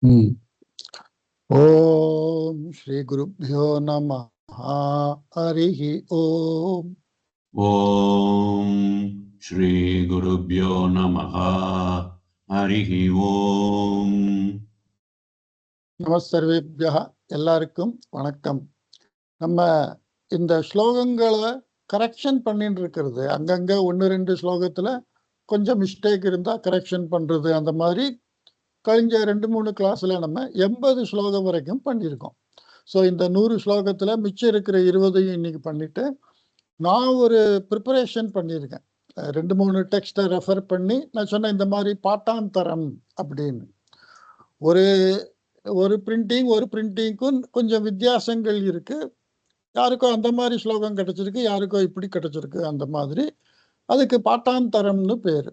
ஓம் ஸ்ரீ குருப்யோ நமஹ. ஹரிஹி ஓம். ஓம் ஸ்ரீ குருப்யோ நமஹ. ஹரிஹி ஓம். நமஸ்தர்வேப்யா. எல்லாருக்கும் வணக்கம். நம்ம இந்த ஸ்லோகங்களை கரெக்ஷன் பண்ணிட்டு இருக்கிறது, அங்கங்க 1-2 ஸ்லோகத்துல கொஞ்சம் மிஸ்டேக் இருந்தா கரெக்ஷன் பண்றது, அந்த மாதிரி கழிஞ்ச 2-3 கிளாஸ்ல நம்ம 80 ஸ்லோகம் வரைக்கும் பண்ணியிருக்கோம். ஸோ இந்த 100 ஸ்லோகத்துல மிச்சம் இருக்கிற 20ஐயும் இன்னைக்கு பண்ணிட்டு, நான் ஒரு ப்ரிப்பரேஷன் பண்ணியிருக்கேன். 2-3 டெக்ஸ்ட்டை ரெஃபர் பண்ணி நான் சொன்னேன் இந்த மாதிரி பாட்டாந்தரம் அப்படின்னு. ஒரு பிரிண்டிங்க்கும் கொஞ்சம் வித்தியாசங்கள் இருக்கு. யாருக்கோ அந்த மாதிரி ஸ்லோகம் கிடைச்சிருக்கு, யாருக்கோ இப்படி கிடைச்சிருக்கு. அந்த மாதிரி அதுக்கு பாட்டாந்தரம்னு பேரு.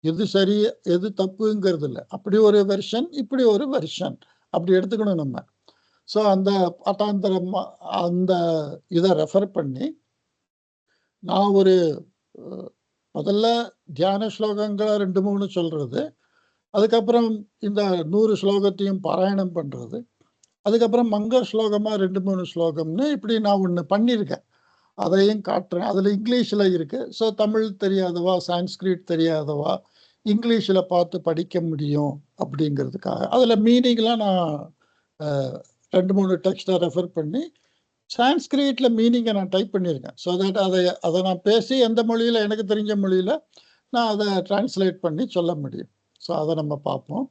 எது சரி எது தப்புங்கிறது இல்லை. அப்படி ஒரு வெர்ஷன், இப்படி ஒரு வெர்ஷன், அப்படி எடுத்துக்கணும் நம்ம. ஸோ அந்த பாட்டாந்தரம் அந்த இதை ரெஃபர் பண்ணி நான் ஒரு முதல்ல தியான ஸ்லோகங்களை 2-3 சொல்றது, அதுக்கப்புறம் இந்த 100 ஸ்லோகத்தையும் பாராயணம் பண்றது, அதுக்கப்புறம் மங்க ஸ்லோகமா 2-3 ஸ்லோகம்னு இப்படி நான் ஒன்று பண்ணியிருக்கேன். அதையும் காட்டுறேன். அதில் இங்கிலீஷில் இருக்கு. ஸோ தமிழ் தெரியாதவா, சான்ஸ்கிரிட் தெரியாதவா இங்கிலீஷில் பார்த்து படிக்க முடியும் அப்படிங்கிறதுக்காக அதில் மீனிங்லாம் நான் 2-3 டெக்ஸ்ட்டை ரெஃபர் பண்ணி சான்ஸ்கிரிட்ல மீனிங்கை நான் டைப் பண்ணியிருக்கேன். ஸோ தட் அதை நான் பேசி எந்த மொழியில் எனக்கு தெரிஞ்ச மொழியில் நான் அதை டிரான்ஸ்லேட் பண்ணி சொல்ல முடியும். ஸோ அதை நம்ம பார்ப்போம்.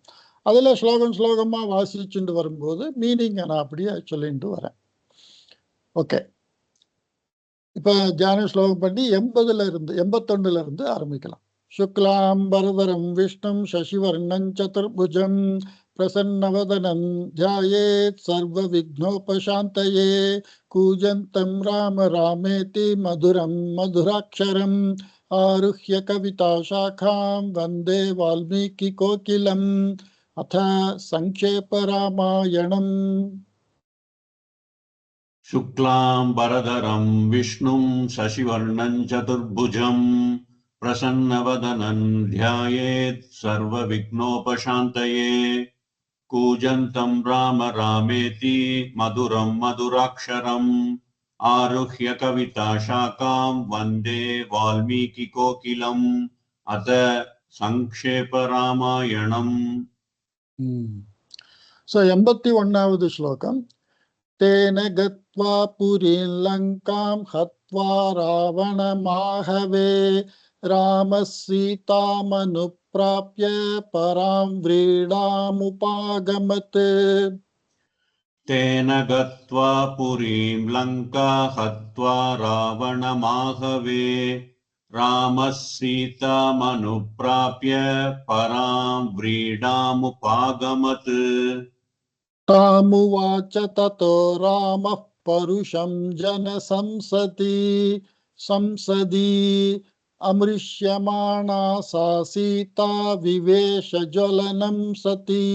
அதில் ஸ்லோகமாக வாசிச்சுட்டு வரும்போது மீனிங்கை நான் அப்படியே சொல்லிட்டு வரேன். ஓகே, இப்போ தியான ஸ்லோகம் பண்ணி 81 இருந்து ஆரம்பிக்கலாம். சுக்லாம் பரதரம் விஷ்ணும் சசிவர்ணம் சதுர்புஜம் பிரசன்னவதனம் த்யாயேத் சர்வ விக்னோபசாந்தயே கூஜந்தம் ராம ராமேதி மதுரம் மதுராட்சரம் ஆருஹ்ய கவிதா சாகாம் வந்தே வால்மீகி கோகிலம். அத சங்கேப ராமாயணம். शुक्लां बरदरं विष्णुं शशिवर्णं चतुर्भुजं प्रसन्नवदनं ध्यायेत् सर्वविघ्नोपशान्तये कूजन्तं राम रामेति मधुरं मधुराक्षरम् आरुह्य कविताशाखां वन्दे वाल्मीकिकोकिलम्. अथ संक्षेप रामायणम्. ஸோ 81வது ஸ்லோகம். तेन गत्वा पुरीं लङ्कां हत्वा रावणमाहवे रामः सीतामनुप्राप्य परां व्रीडामुपागमत्. तेन गत्वा पुरीं लङ्का हत्वा रावणमाहवे रामः सीतामनुप्राप्य परां व्रीडामुपागमत्. तामुवाच ततो रामः परुषं संसदि अमृष्यमाणा सा सीता विवेश ज्वलनं सती.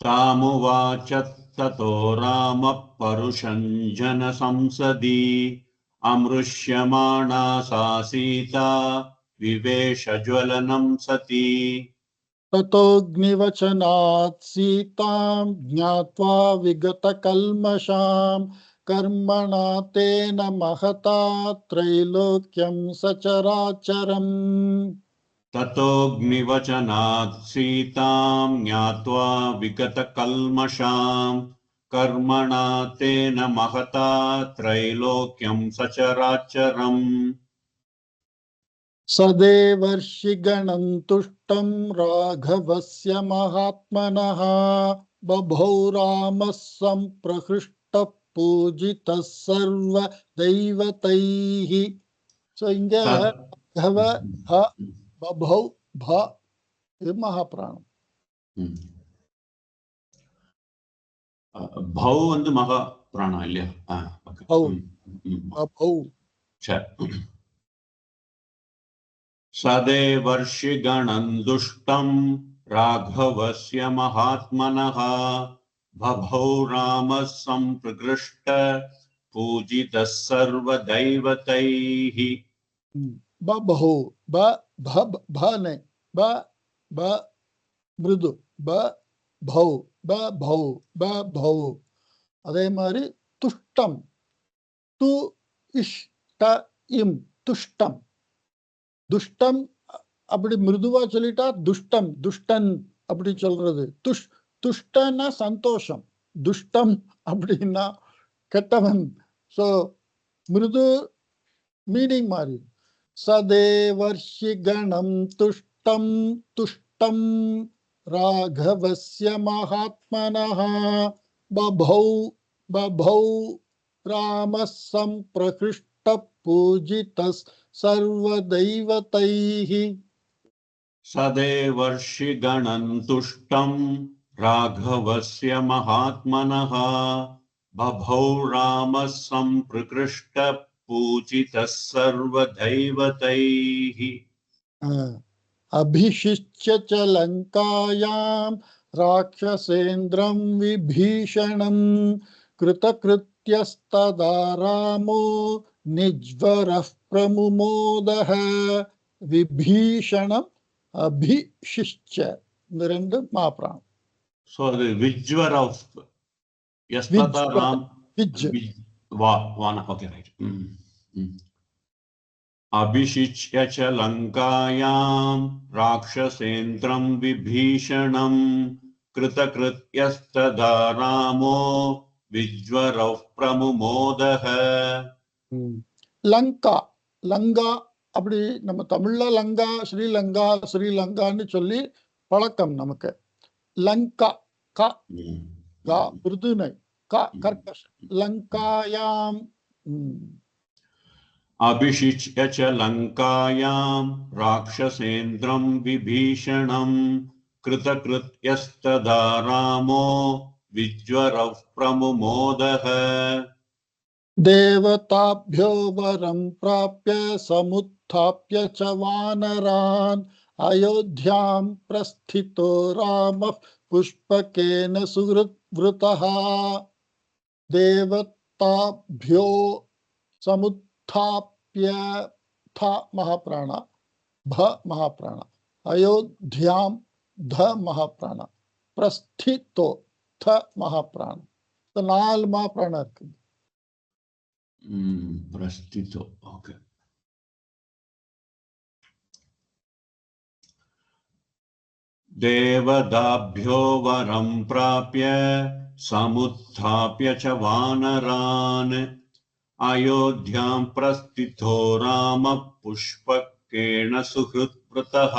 तामुवाच ततो रामः परुषं जनसंसदि अमृष्यमाणा सा सीता विवेश ज्वलनं सती. ततोऽग्निवचनात् सीतां ज्ञात्वा विगतकल्मषां कर्मणा तेन महता त्रैलोक्यं सचराचरम्. ततोऽग्निवचनात् सीतां ज्ञात्वा विगतकल्मषां कर्मणा तेन महता त्रैलोक्यं सचराचरम्. सदेवर्षिगणं तुष्टं राघवस्य महात्मनः बभौ रामः सम्प्रहृष्टः पूजितः सर्वदैवतैः. ஸோ இங்கே ராघव ह बभौ भ இது மகாபிராணம். भौ வந்து மகா பிராணம் இல்லையா? बभौ सदेवर्षिगणं दुष्टं राघवस्य महात्मनः बभौ रामः सम्प्रहृष्ट पूजितः सर्वदैवतैः. बभौ ब भ भ ने ब ब मृदु ब பௌ ப பௌ ப பௌ. அதே மாதிரி துஷ்டம் து இஷ் ட இம் துஷ்டம். துஷ்டம் அப்படி மிருதுவா சொல்லிட்டா துஷ்டம் துஷ்டன் அப்படி சொல்றது. துஷ்டன்னா சந்தோஷம், துஷ்டம் அப்படின்னா கெட்டவன். ஸோ மிருது மீனிங் மாறி. சதேவர்ஷி கணம் துஷ்டம் துஷ்டம் ராகவஸ்ய மகாத்மனः பபௌ பபௌ ராமः சம்பிரகிருஷ்டः பூஜிதः சர்வதைவதைः. சதேவர்ஷிகணம் துஷ்டம் ராகவஸ்ய மகாத்மனः பபௌ ராமः சம்பிரகிருஷ்டः பூஜிதः சர்வதைவதைः. அபிஷிச்ய ச லங்காயாம் ராட்சசேந்திரம் விபீஷணம் கிருதகிருத்யஸ்ததா ராமோ நிஜ்வரः பிரமுமோதஹ. விபீஷணம் அபிஷிச்ய, இந்த ரெண்டு மாப்ராணம். So the Vijwar of Yastata Ram Vana. Okay, right. Abhishichya cha Lankayam Rakshasendram Vibhishanam Kritakrityastada Ramo Vijwarav Pramumodaha. Lanka Lanka அப்படி நம்ம தமிழ்ல லங்கா ஸ்ரீலங்கா ஸ்ரீலங்கான்னு சொல்லி பழக்கம் நமக்கு. லங்கா கா கா மிருதுனை கா கர்கஷ லங்காயாம். அபிஷிச்ய ச லங்காயாம் ராட்சசேந்திரம் விபீஷணம் கிருதகிருத்யஸ்ததா ராமோ விஜ்வரவ் பிரமுமோதஹ. தேவதாப்யோ வரம் பிராப்ய சமுத்தாப்ய ச வானரான் அயோத்யாம் பிரஸ்திதோ ராமः புஷ்பகேன சுஹ்ருத்வ்ருதः. தேவதாப்யோ சமுத்தாப்ய த மகாபிராண ப மகாபிராண அயோத்யாம் த மகாபிராண பிரஸ்திதோ த மகாபிராண. 4 மகாபிராணம் இருக்கு. பிரஸ்திதோ. ஓகே. தேவதாப்யோ வரம் பிராப்ய சமுத்தாப்ய ச வானரான் அயோத்யாம் பிரஸ்திதோ ராம புஷ்பகேன சுஹ்ருத்வ்ருதः.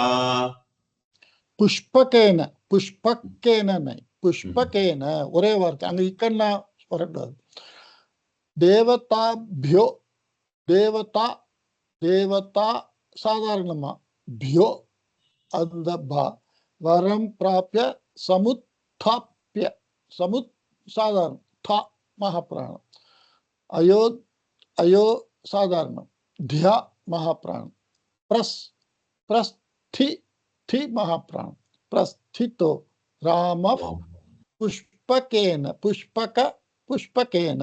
புஷ்பகேன புஷ்பகேன புஷ்பகேன ஒரே வார்த்தை, அங்க இக்கன்னா வரக்கூடாது. தேவதாப்யோ தேவதா தேவதா சாதாரணமா பியோ அந்த பா வரம் பிராப்ய சமுத்தாப்ய சமுத் சாதாரணம் தா மகாபிராணம் அயோ அயோ சாதாரணம் தியா மகாபிராணம் பிரஸ்தி தி மகாபிராணம் பிரஸ்திதோ ராம புஷ்பகேன புஷ்பகேன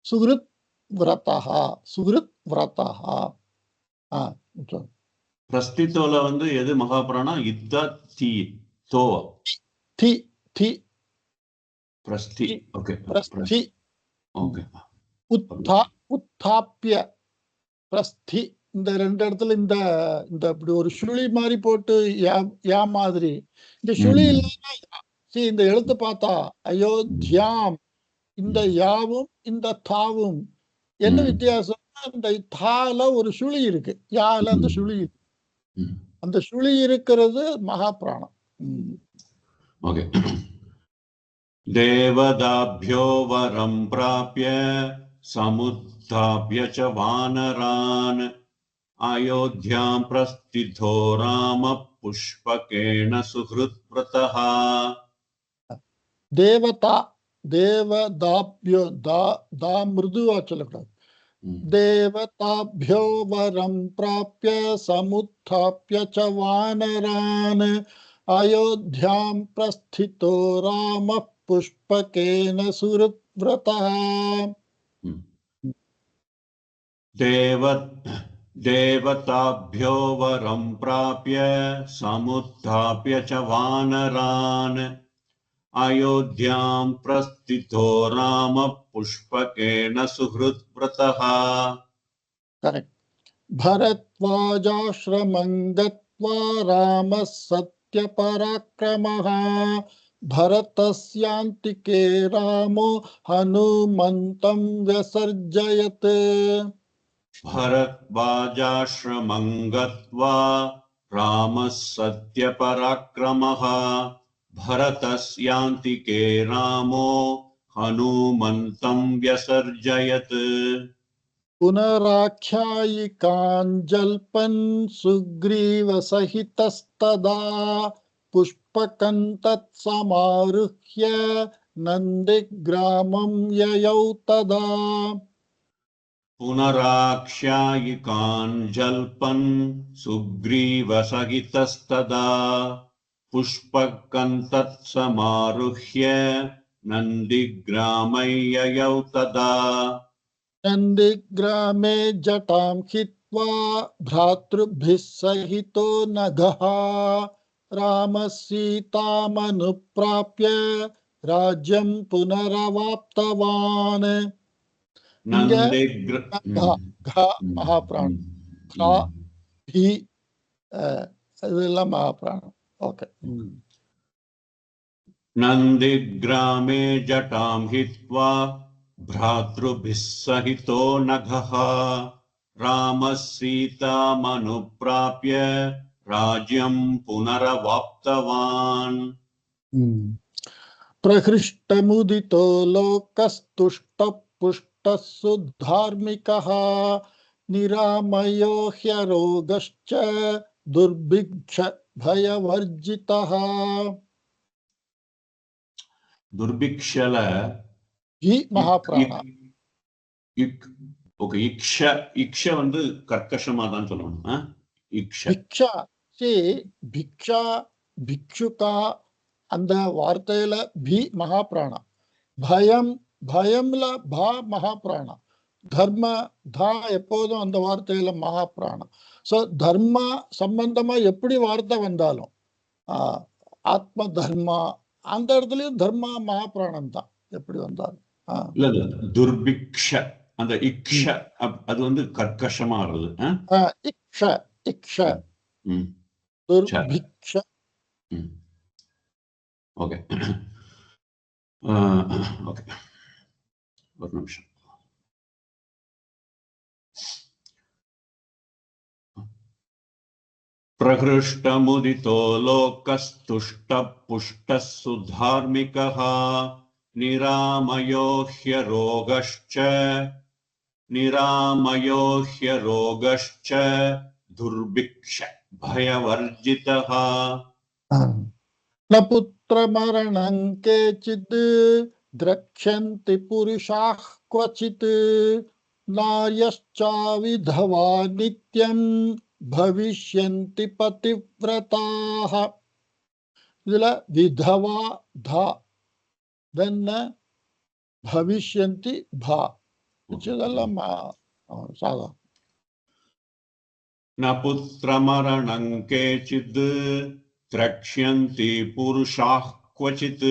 சுஹ்ருத் விரதः சுஹ்ருத் விரதः. பிரஸ்திதோல வந்து எது மகாபிராணம்? இத்த தி தோ தி தி பிரஸ்தி. ஓகே பிரஸ்தி. ஓகே. உத்தாப்ய பிரஸ்தி. இந்த 2 இடத்துல இந்த இந்த இப்படி ஒரு சுழி மாதிரி போட்டு யா மாதிரி. இந்த சுழி இல்லைன்னா இந்த எழுத்து பார்த்தா அயோத்யாம், இந்த யாவும் இந்த தாவும் என்ன வித்தியாசம்? இந்த தால ஒரு சுழி இருக்கு, யால அந்த சுழி இருக்கு. அந்த சுழி இருக்கிறது மகாபிராணம். ஓகே. தேவதாப்யோ வரம் பிராப்ய சமுத்தாப்ய ச வானரான் அயோத்யாம் பிரஸ்திதோ ராம புஷ்பகேன சுஹ்ருத்வ்ருதः. தேவதா தேவதாப்யோ தா மிருதுவா சொல்லக்கூடாது. தேவதாப்யோ வரம் பிராப்ய சமுத்தாப்ய ச வானரான் அயோத்யாம் பிரஸ்திதோ ராம புஷ்பகேன சுஹ்ருத்வ்ருதः. தேவதாப்யோ வரம் பிராப்ய சமுத்தாப்ய ச வானரான் अयोध्यां प्रस्थितो राम पुष्पकेन सुहृद्व्रतः. करेक्ट. भरद्वाजाश्रमं गत्वा रामः सत्यपराक्रमः भरतस्यान्तिके रामो हनुमन्तं व्यसर्जयत्. भरद्वाजाश्रमं गत्वा रामः सत्यपराक्रमः भरतस्यान्तिके रामो हनुमन्तं व्यसर्जयत्. पुनराख्यायिकाञ्जल्पन् सुग्रीवसहितस्तदा पुष्पकं तत्समारुह्य नन्दिग्रामं ययौ तदा. पुनराख्यायिकान् जल्पन् सुग्रीवसहितस्तदा पुष्पकं तत्समारुह्य नन्दिग्रामययौ तदा. नन्दिग्रामे जटां हित्वा भ्रातृभिः सहितो नघः रामः सीतामनुप्राप्य राज्यं पुनरवाप्तवान्. இங்க மகாபிராணம் இதெல்லாம் மகாபிராணம். ஓகே. नन्दिग्रामे जटां हित्वा भ्रातृभिः सहितो नघः रामः सीतामनुप्राप्य राज्यं पुनरवाप्तवान्. प्रहृष्टमुदितो लोकस्तुष्टपुष्टः सुधार्मिकः निरामयो ह्यरोगश्च दुर्भिक्ष भयवर्जितः. दुर्भिक्षल ही महाप्राण. ஓகே, இக்ஷ வந்து கர்க்கஷமா தான் சொல்லணும். பிக்ஷா பிக்ஷா பிக்ஷுகா அந்த வார்த்தையில பி மகாபிராணா. பயம்ல பா மகாபிராணா. தர்ம தா எப்போதும் அந்த வார்த்தையில மகாபிராணா. சோ தர்ம சம்பந்தமா எப்படி வார்த்தை வந்தாலும் ஆத்ம தர்மா அந்த இடத்துலயும் தர்மா மகாபிராணம் தான் எப்படி வந்தாலும். துர்பிக்ஷ அந்த இக்ஷ அது வந்து கர்க்கஷமா வருது. இக்ஷ இக்ஷ துர்பிக்ஷ. ஓகே ஓகே, ஒரு நிமிஷம். प्रहृष्टमुदितो लोकस्तुष्टपुष्टः सुधार्मिकः निरामयो ह्यरोगश्च दुर्भिक्ष भयवर्जितः. न पुत्रमरणं केचित् द्रक्ष्यन्ति पुरुषाः क्वचित् नार्यश्चाविधवा नित्यं भविष्यन्ति पतिव्रताः. இதுல விதவா தா தென்ன भविष्यन्ति भा இதெல்லாம் சாதா. न पुत्रमरणं केचित् द्रक्ष्यन्ति पुरुषाः क्वचित्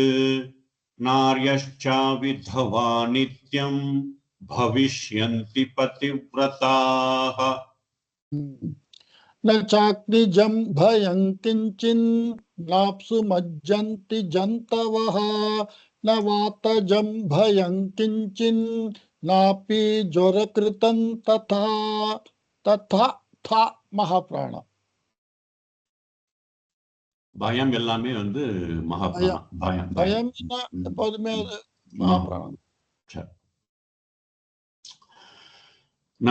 नार्यश्चाविधवा नित्यं भविष्यन्ति पतिव्रताः. न चाग्निजं भयं किंचिन् नाप्सु मज्जन्ति जन्तवः न वातजं भयं किंचिन् नापि ज्वरकृतं तथा. तथा था மகாபிராணம். பயம் எல்லாமே வந்து மகாபிராணம். பயம் எப்போதுமே மகாபிராணம். न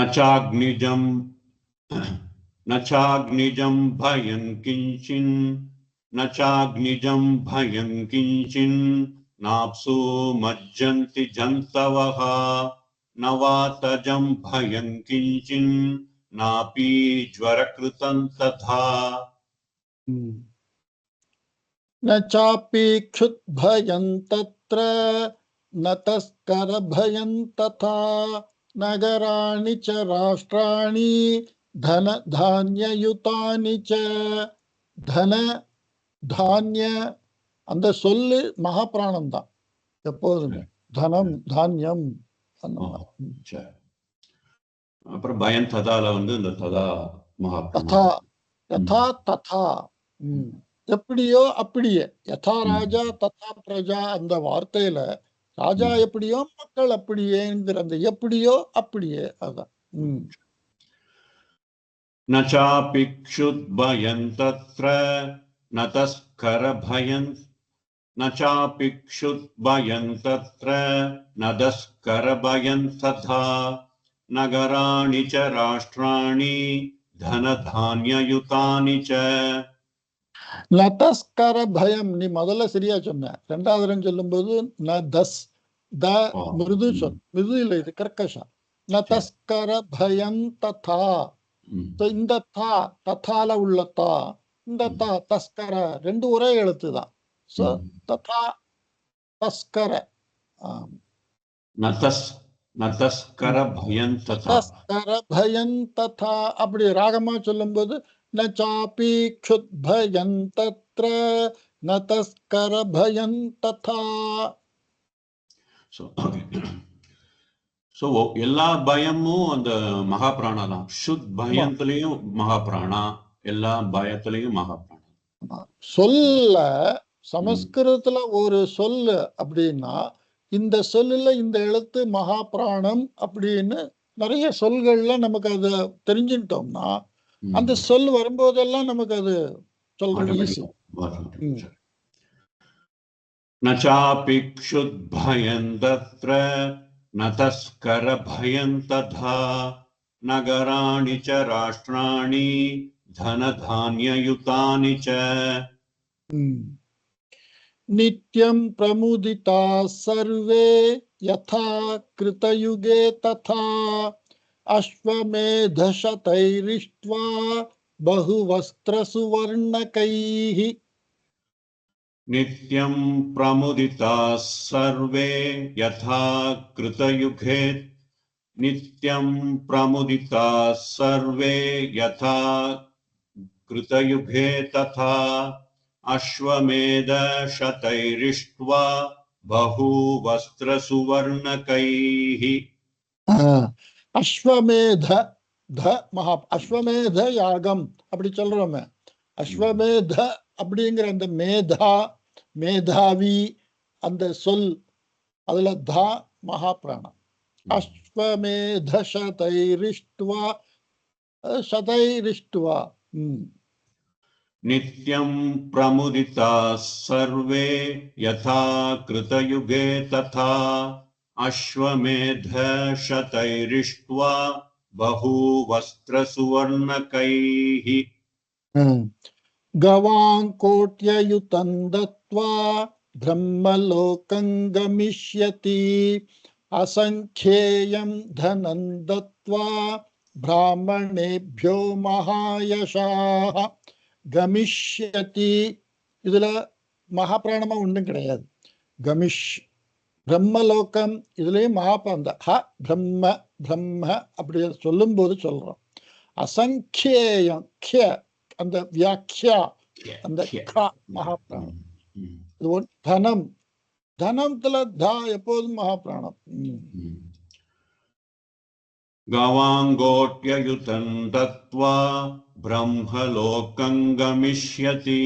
चाग्निजं भयं किंचिन् नाप्सु मज्जन्ति जन्तवः न वातजं भयं किंचिन् नापि ज्वरकृतं तथा. न चापि क्षुत् भयं तत्र न तस्कर भयं तथा नगराणि च राष्ट्राणि धन धान्ययुतानि च. धन धान्य அந்த சொல்லு மகாபிராணம் தான் எப்போதுமே. தனம், தானியம் அந்த மாதிரி. சரி. அப்புறம் பயம் ததால வந்து இந்த ததா ததா, மகாபிராணம். யதா ததா, எப்படியோ அப்படியே. யதா ராஜா ததா பிரஜா அந்த வார்த்தையில ராஜா எப்படியோ மக்கள் அப்படியேங்கிற அந்த எப்படியோ அப்படியே அதான். நச்சாபிக்ஷுத்பயம் தத்ர நதஸ்கரபயம் நச்சாபிக்ஷுத்பயம் தத்ர நதஸ்கரபயம் ததா நகராணி ச ராஷ்டிராணி தனதான்யயுதானி ச. நதஸ்கர பயம் நீ முதல்ல சரியா சொன்ன. ரெண்டாவது தரம் சொல்லும்போது நதஸ் த மிருது சொல். மிருது இல்லை, இது கர்க்கஷா. நதஸ்கர பயம் ததா. இந்த தா ததால உள்ள தா, இந்த தா தஸ்கர ரெண்டு ஒரே எழுத்து தான். சோ ததா தஸ்கர. நதஸ்கர பயம் ததா. தஸ்கர பயம் ததா அப்படி ராகமா சொல்லும்போது நச்சாபீக்ஷுத் பயம் தத்ர நதஸ்கர பயம் ததா. சோ எல்லா பயமும் அந்த மகாபிராணா தான். சுத் பயத்திலையும் மகாபிராணா, எல்லா பயத்திலையும் மகாபிராணா. சொல்ல சமஸ்கிருதத்துல ஒரு சொல்லு அப்படின்னா இந்த சொல்லுல இந்த எழுத்து மகாபிராணம் அப்படின்னு நிறைய சொல்கள்ல நமக்கு அதை தெரிஞ்சுட்டோம்னா அந்த சொல் வரும்போதெல்லாம் நமக்கு அது சொல்றது ஈஸி. நச்சாபிக்ஷுத் பயம் தத்ர நதஸ்கர பயம் ததா நகராணி ச ராஷ்டிராணி தனதான்யயுதானி ச. நித்யம் பிரமுதிதா சர்வே யதா கிருதயுகே ததா அஸ்வமேதசதைரிஷ்ட்வா பஹுவஸ்திர சுவர்ணகைஹ. நித்யம் பிரமுதிதா சர்வே யதா கிருதயுகே நித்யம் பிரமுதிதா சர்வே யதா கிருதயுகே ததா அஸ்வமேத சதைரிஷ்ட்வா பஹுவஸ்திர சுவர்ணகைஹ. அஸ்வமேத த மகா அஸ்வமேத யாகம் அப்படி சொல்றோமே. அஸ்வமேத அப்படிங்கிற அந்த மேதா மேதாவி அந்த சொல் அதுல தா மகாபிராணம். அஸ்வமேத சதைரிஷ்ட்வா சதைரிஷ்ட்வா. நித்யம் பிரமுதிதா சர்வே யதா கிருதயுகே ததா அஸ்வமேத சதைரிஷ்ட்வா பஹுவஸ்திர சுவர்ணகைஹ. கவாங்கோட்யயுதம் தத்வா பிரம்மலோகம் கமிஷ்யதி அசங்க்யேயம் தனம் தத்வா பிராமணேப்யோ மகாயசாஹ. கமிஷ்யதி இதுல மகாபிராணமா ஒன்றும் கிடையாது. கமிஷ் பிரம்மலோகம் இதுலயும் மகாபாந்த ஹ பிரம்ம பிரம்ம அப்படி சொல்லும் போது சொல்றோம். அசங்கேயம் கிய அந்த வியாக்கியா அந்த மகாபிராணம். இது தனம் தனத்துல தா எப்போதும் மகாபிராணம். கவாங்கோட்யயுதம் தத்வா பிரம்மலோகம் கமிஷ்யதி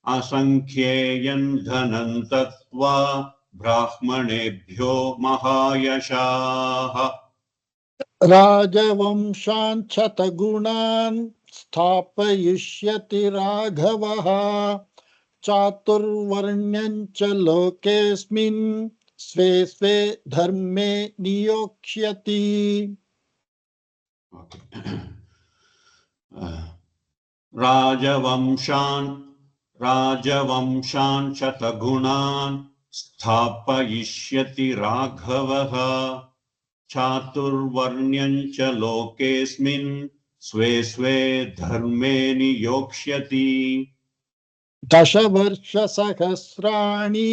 அசங்க்யேயம் தனம் தத்வா பிராமணேப்யோ மகாயசாஹ. ராஜவம்சான் சதகுணான் ஸ்தாபயிஷ்யதி ராகவஹ சாதுர்வர்ண்யஞ்ச லோகேஸ்மின் ஸ்வே ஸ்வே தர்மே நியோக்ஷ்யதி. ராஜவம்சான் சதகுணான் ஸ்தாபயிஷ்யதி ராகவஹ சாதுர்வர்ண்யஞ்ச லோகேஸ்மின் ஸ்வே ஸ்வே தர்மே நியோக்ஷ்யதி. தசவர்ஷ சஹஸ்ராணி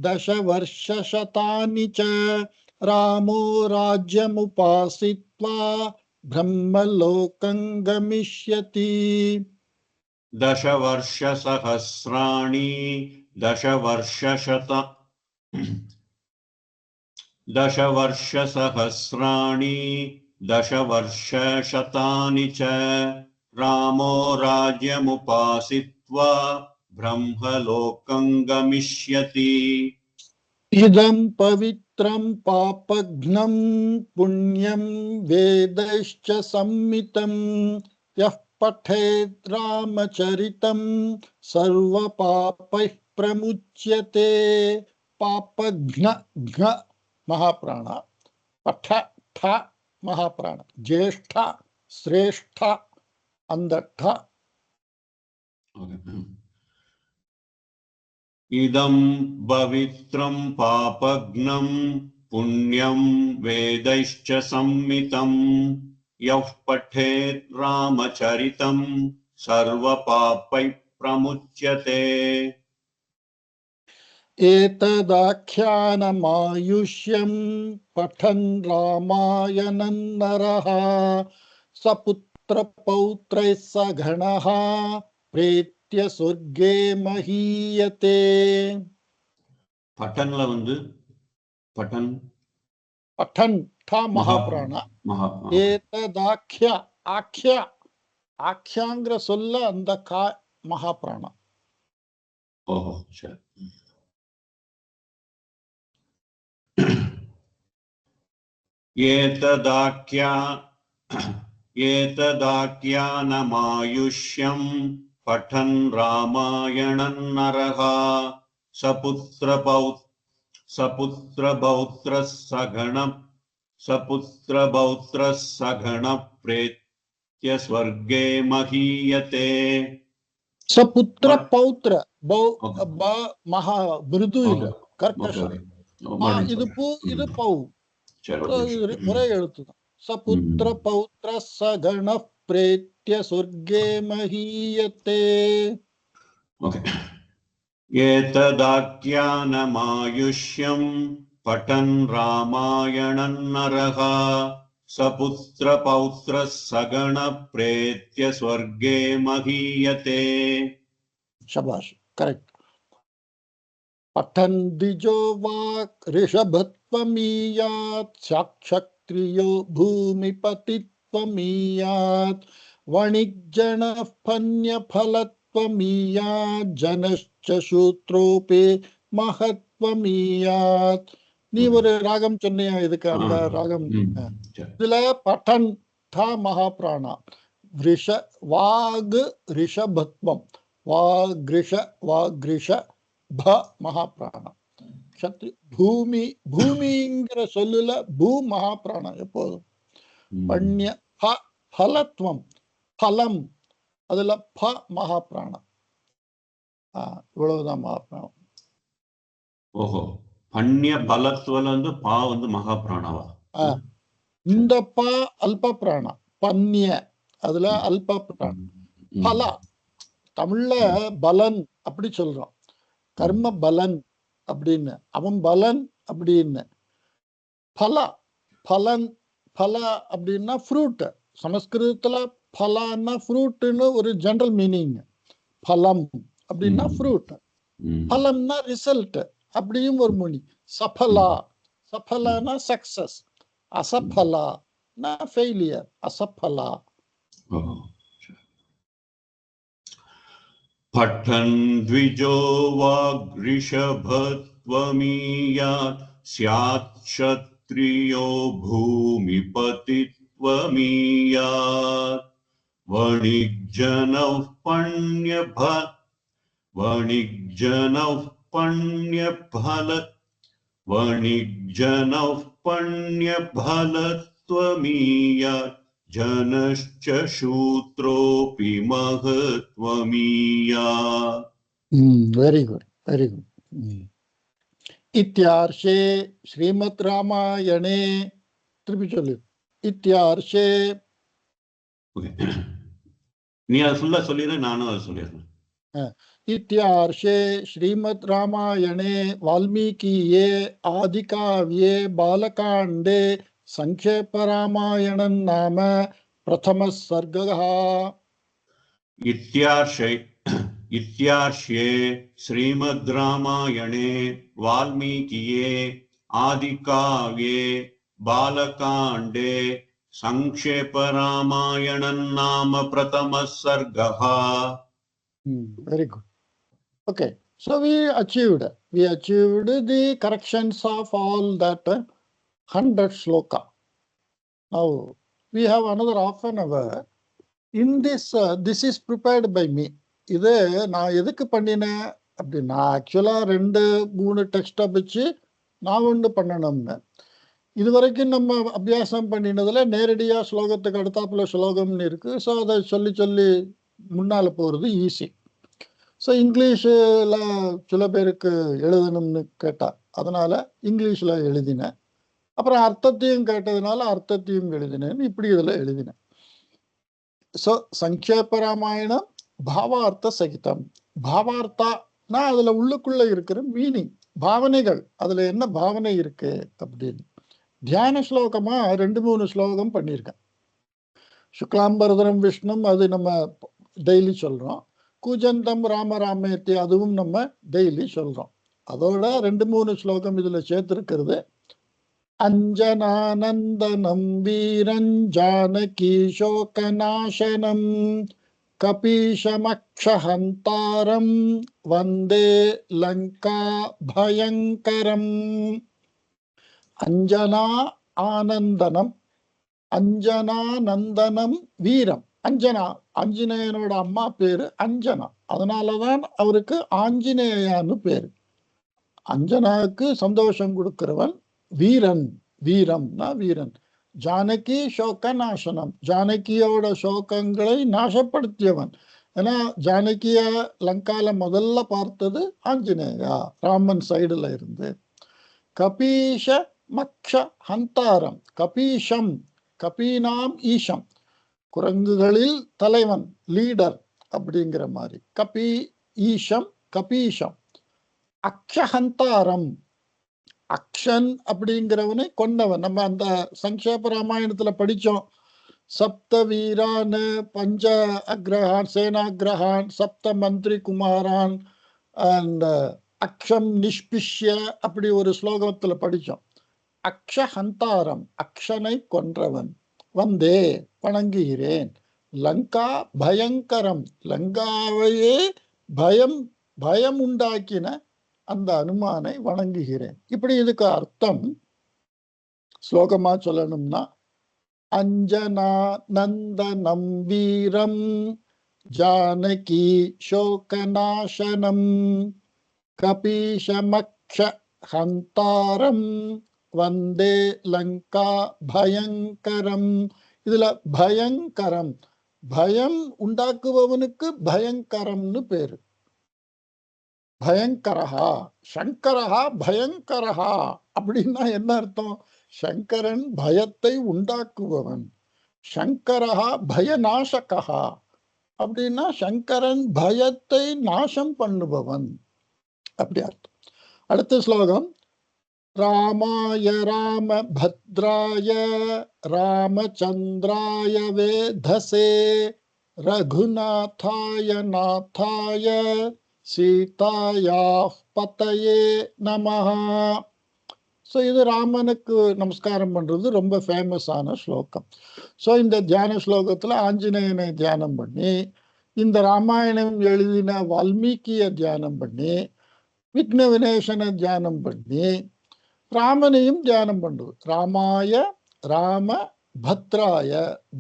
தசவர்ஷ சதானி ச ராமோ ராஜ்யமுபாசித்வா பிரம்மலோகம் கமிஷ்யதி. தசவர்ஷ சஹஸ்ராணி दशवर्षसहस्राणि दशवर्षशतानि च रामो राज्यमुपासित्वा ब्रह्मलोकं गमिष्यति इदं पवित्रं पापघ्नं पुण्यं वेदैश्च सम्मितं यः पठेत् रामचरितं सर्वपापैः प्रमुच्यते पापघ्न घ्न महाप्राण पठ ठ महाप्राण ज्येष्ठ श्रेष्ठ अंधठ इदं पवित्रं पापघ्नं पुण्यं वेदैश्च सम्मितं यः पठेत् रामचरितं सर्वपापैः प्रमुच्यते एतदाख्यानमायुष्यं पठन् रामायणं नरः सपुत्रपौत्रैः सघनः प्रेत्य स्वर्गे महीयते पठन्ல வந்து पठन् पठन् था महाप्राण एतदाख्य आख्य आख्यांग्र சொல்ல அந்த கா महाप्राण ओहो சரி एतदाख्यानमायुष्यं पठन् रामायणं नरः सपुत्रपौत्रः सगणः प्रेत्य स्वर्गे महीयते सपुत्र पौत्र महा मृदु कर्कश இது பூ இது பௌ ஒரே எழுத்து தான் सपुत्र पौत्र सगण प्रेत्य स्वर्गे महीयते एतदाख्यानमायुष्यं पठन् रामायणं नरः सपुत्रपौत्रः सगणः प्रेत्य स्वर्गे महीयते शाबाश करेक्ट पठन् द्विजो वाक् ऋषभत्वमीयात् क्षत्रियो भूमिपतित्वमीयात् वणिज्जनः पन्यफलत्वमीयात् जनश्च शूद्रोऽपि महत्वमीयात् நீ ஒரு ராகம் சொன்னியா இதுக்கு அந்த ராகம் இதுல பட்டன் தா மகாபிராணா வாக் ரிஷபத்வம் வாக்ரிஷ ப மகாபிராணம் பூமி பூமிங்கிற சொல்லுல பூ மகாபிராணம் எப்போதும் பண்ய பலத்வம் பலம் அதுல ப மகாபிராணம் இவ்வளவுதான் மகாபிராணம் ஓஹோ பண்ய பலத்வல வந்து பா வந்து மகாபிராணவா இந்த ப அல்ப பிராணம் பன்ய அதுல அல்ப பிராணம் பல தமிழ்ல பலன் அப்படி சொல்றோம் கர்ம பலன் அப்படின்னு அவன் பலன் அப்படின்னு பலன் பல அப்படின்னா ஃப்ரூட் சமஸ்கிருதத்துல பலான்னா ஃப்ரூட்னு ஒரு ஜெனரல் மீனிங் பலம் அப்படின்னா ஃப்ரூட் பலம்னா ரிசல்ட் அப்படியும் ஒரு மொழி சஃபலானா சக்சஸ் அசஃபலானா ஃபெயிலியர் அசஃபலா पठन् द्विजो वाग्ऋषभत्वमीयात् स्यात् क्षत्रियो भूमिपतित्वमीयात् वणिज्जनः पण्यफलत्वमीयात् जनश्च शूद्रोऽपि महत्वमीयात् वेरी गुड इत्यार्षे श्रीमद् रामायणे त्रिपिटकले इत्यार्षे நீ அது ஃபுல்லா சொல்லிரு நானும் அது சொல்லிடுறேன் इत्यार्षे श्रीमद् रामायणे वाल्मीकिये आदिकाव्ये बालकाण्डे संक्षेप रामायणं नाम प्रथमः सर्गः इत्यार्षे இத்யார்ஷ்யே ஸ்ரீமத் ராமாயணே வால்மீகியே ஆதிகாவ்யே பாலகாண்டே சங்கேப ராமாயணம் நாம பிரதம சர்கः. Very good. Okay, so we achieved the corrections of all that 100 shloka. Now we have another half an hour. In this, this is prepared by me. இது நான் எதுக்கு பண்ணினேன் அப்படின்னா, ஆக்சுவலா 2-3 டெக்ஸ்டை வச்சு நான் ஒன்று பண்ணணும்னு. இது வரைக்கும் நம்ம அபியாசம் பண்ணினதுல நேரடியா ஸ்லோகத்துக்கு அடுத்தாப்புல ஸ்லோகம்னு இருக்கு. ஸோ அதை சொல்லி சொல்லி முன்னால போறது ஈஸி. ஸோ இங்கிலீஷில் சில பேருக்கு எழுதணும்னு கேட்டா, அதனால இங்கிலீஷில் எழுதினேன். அப்புறம் அர்த்தத்தையும் கேட்டதுனால அர்த்தத்தையும் எழுதினேன். இப்படி இதில் எழுதினேன். ஸோ சங்கேப ராமாயணம் பாவார்த்த சகிதம். பாவார்த்தானா அதுல உள்ளுக்குள்ள இருக்கிற மீனிங், பாவனைகள், அதுல என்ன பாவனை இருக்கு அப்படின்னு. தியான ஸ்லோகமா 2-3 ஸ்லோகம் பண்ணியிருக்கேன். சுக்லாம்பரதரம் விஷ்ணும் அது நம்ம டெய்லி சொல்றோம். கூஜந்தம் ராம ராமேத்தி அதுவும் நம்ம டெய்லி சொல்றோம். அதோட 2-3 ஸ்லோகம் இதுல சேர்த்திருக்கிறது. அஞ்சனானந்தனம் வீரஞ்சானகி சோகநாசனம் கபீஷமக்ஷஹந்தாரம் வந்தே லங்கா பயங்கரம். அஞ்சனா ஆனந்தனம், அஞ்சனானந்தனம் வீரம். அஞ்சனா, ஆஞ்சநேயனோட அம்மா பேரு அஞ்சனா, அதனாலதான் அவருக்கு ஆஞ்சநேயான்னு பேரு. அஞ்சனாவுக்கு சந்தோஷம் கொடுக்கிறவன் வீரன். வீரம்னா வீரன். ஜானகி சோக நாசனம், ஜானகியோட சோகங்களை நாசப்படுத்தியவன். ஏன்னா ஜானகிய லங்கால முதல்ல பார்த்தது ஆஞ்சநேயா, ராமன் சைடுல இருந்து. கபீஷ மக்ஷ ஹந்தாரம், கபீஷம், கபீனாம் ஈஷம், குரங்குகளில் தலைவன், லீடர் அப்படிங்கிற மாதிரி. கபி ஈஷம், கபீஷம். அக்ஷஹந்தாரம், அக்ஷன் அப்படிங்கிறவனை கொண்டவன். நம்ம அந்த சங்கேப ராமாயணத்துல படிச்சோம். சப்த வீரான் பஞ்ச அக்ரஹான் சேனாகிரஹான் சப்த மந்திரி குமாரான் அண்ட் அக்ஷம் நிஷ்பிஷ்ய அப்படி ஒரு ஸ்லோகத்துல படிச்சோம். அக்ஷஹந்தாரம், அக்ஷனை கொன்றவன். வந்தே வணங்குகிறேன். லங்கா பயங்கரம், லங்காவையே பயம் உண்டாக்கின அந்த அனுமானை வணங்குகிறேன். இப்படி இதுக்கு அர்த்தம் ஸ்லோகமா சொல்லணும்னா, அஞ்சனா நந்தனம் வீரம் ஜானகி சோகநாசனம் கபீஷமக்ஷ ஹந்தாரம் வந்தே லங்கா பயங்கரம். இதுல பயங்கரம், பயம் உண்டாக்குபவனுக்கு பயங்கரம்னு பேரு. பயங்கரஹா, சங்கரஹா பயங்கரஹா அப்படின்னா என்ன அர்த்தம்? சங்கரன் பயத்தை உண்டாக்குபவன். சங்கரஹா பயநாசகா அப்படின்னா சங்கரன் பயத்தை நாசம் பண்ணுபவன் அப்படி அர்த்தம். அடுத்த ஸ்லோகம். ராமாய ராம பத்ராய ராமச்சந்திராய வேதசே ரகுநாதாய நாதாய சீதாயா பதயே நமஹ. ஸோ இது ராமனுக்கு நமஸ்காரம் பண்றது ரொம்ப ஃபேமஸான ஸ்லோகம். ஸோ இந்த தியான ஸ்லோகத்துல ஆஞ்சநேயனை தியானம் பண்ணி, இந்த ராமாயணம் எழுதின வால்மீகியை தியானம் பண்ணி, விக்ன வினேசனை தியானம் பண்ணி, ராமனையும் தியானம் பண்றது. ராமாய ராம பத்ராய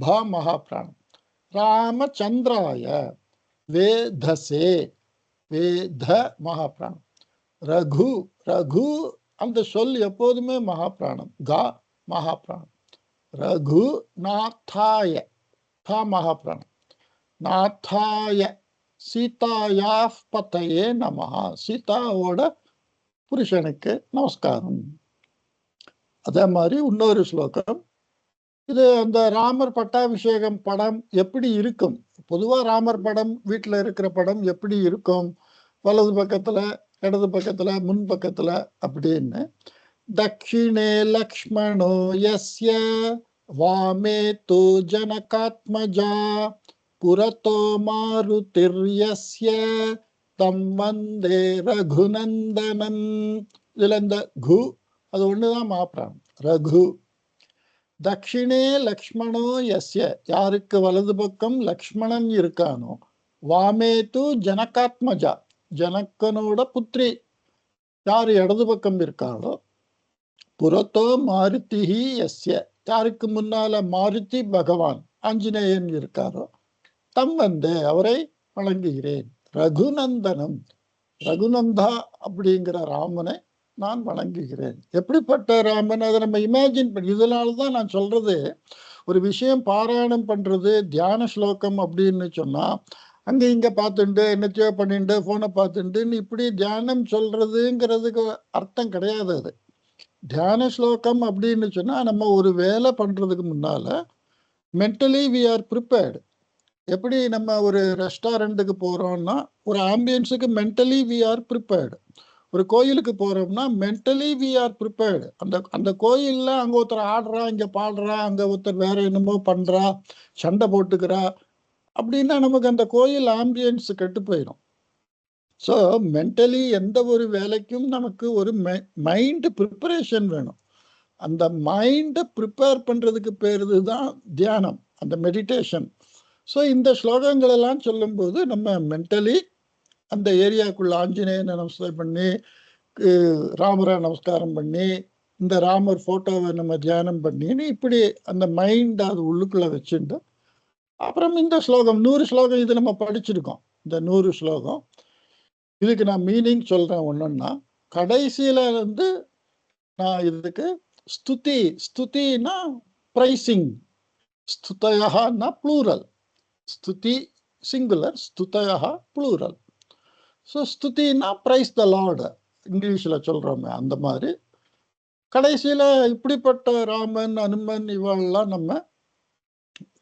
ப மகாபிராணம், ராமச்சந்திராய வேதசே வேத மகாபிராணம், ரகு ரகு அந்த சொல் எப்போதுமே மகாபிராணம், கா மகாபிராணம், ரகு நாத்தாய தா மகாபிராணம், நாத்தாய சீதாயா பதயே நமஹா, சீதாவோட புருஷனுக்கு நமஸ்காரம். அதே மாதிரி இன்னொரு ஸ்லோகம். இது அந்த ராமர் பட்டாபிஷேகம் படம் எப்படி இருக்கும்? பொதுவா ராமர் படம், வீட்டுல இருக்கிற படம் எப்படி இருக்கும்? வலது பக்கத்துல, இடது பக்கத்துல, முன் பக்கத்துல அப்படின்னு. தக்ஷிணே லக்ஷ்மணோ யஸ்ய வாமே தோ ஜனகாத்மஜா புரதோ மாருதிர்யஸ்ய தம் வந்தே ரகுநந்தனம். இதுல இந்த கு அது ஒண்ணுதான் மாப்பிரான். ரகு. தக்ஷிணே லக்ஷ்மணோ யஸ்ய, யாருக்கு வலது பக்கம் லக்ஷ்மணன் இருக்கானோ, வாமே து ஜனகாத்மஜா, ஜனக்கனோட புத்திரி யாரு இடது பக்கம் இருக்காளோ, புரத்தோ மாருதிஹி யஸ்ய, யாருக்கு முன்னால மாருதி பகவான் ஆஞ்சநேயன் இருக்காரோ, தம் வந்து அவரை வணங்குகிறேன். ரகுநந்தனம், ரகுநந்தா அப்படிங்கிற ராமனை நான் வணங்குகிறேன். எப்படிப்பட்ட ராமன் அதை நம்ம இமேஜின் பண்ணி, இதனால்தான் நான் சொல்றது, ஒரு விஷயம் பாராயணம் பண்றது தியான ஸ்லோகம் அப்படின்னு சொன்னா அங்க இங்க பார்த்துட்டு என்னச்சோ பண்ணிட்டு போனை பார்த்துட்டு இப்படி தியானம் சொல்றதுங்கிறதுக்கு அர்த்தம் கிடையாது. அது தியான ஸ்லோகம் அப்படின்னு சொன்னா நம்ம ஒரு வேலை பண்றதுக்கு முன்னால மென்டலி வி ஆர் ப்ரிப்பேர்டு. எப்படி நம்ம ஒரு ரெஸ்டாரண்ட்டுக்கு போறோம்னா ஒரு ஆம்பியன்ஸுக்கு மென்டலி வி ஆர் ப்ரிப்பேர்டு. ஒரு கோயிலுக்கு போறோம்னா மென்டலி வி ஆர் ப்ரிப்பேர்டு. அந்த கோயில்ல அங்க ஒருத்தர் ஆடுறா, இங்க பாடுறா, அங்க ஒருத்தர் வேற என்னமோ பண்றா, சண்டை போட்டுக்கிறா அப்படின்னா நமக்கு அந்த கோயில் ஆம்பியன்ஸ் கெட்டு போயிடும். ஸோ மென்டலி எந்த ஒரு வேலைக்கும் நமக்கு ஒரு மைண்ட் ப்ரிப்பரேஷன் வேணும். அந்த மைண்டை ப்ரிப்பேர் பண்றதுக்கு பேரு தான் தியானம், அந்த மெடிடேஷன். ஸோ இந்த ஸ்லோகங்கள் எல்லாம் சொல்லும்போது நம்ம மென்டலி அந்த ஏரியாக்குள்ள ஆஞ்சநேயனை நமஸ்காரம் பண்ணி, ராமரை நமஸ்காரம் பண்ணி, இந்த ராமர் போட்டோவை நம்ம தியானம் பண்ணின்னு இப்படி அந்த மைண்ட் அது உள்ளுக்குள்ள வச்சுட்டு அப்புறம் இந்த ஸ்லோகம் 100 ஸ்லோகம் இது நம்ம படிச்சிருக்கோம். இந்த 100 ஸ்லோகம் இதுக்கு நான் மீனிங் சொல்றேன். ஒண்ணுன்னா கடைசியில வந்து நான் இதுக்கு ஸ்துதி, ஸ்துதினா பிரைசிங், ஸ்துதயஹான்னா ப்ளூரல், ஸ்துதி சிங்குலர், ஸ்துதயஹா ப்ளூரல். ஸோ ஸ்துதினா பிரைஸ் த லார்டு இங்கிலீஷ்ல சொல்றோமே அந்த மாதிரி. கடைசியில இப்படிப்பட்ட ராமன் அனுமன் இவெல்லாம் நம்ம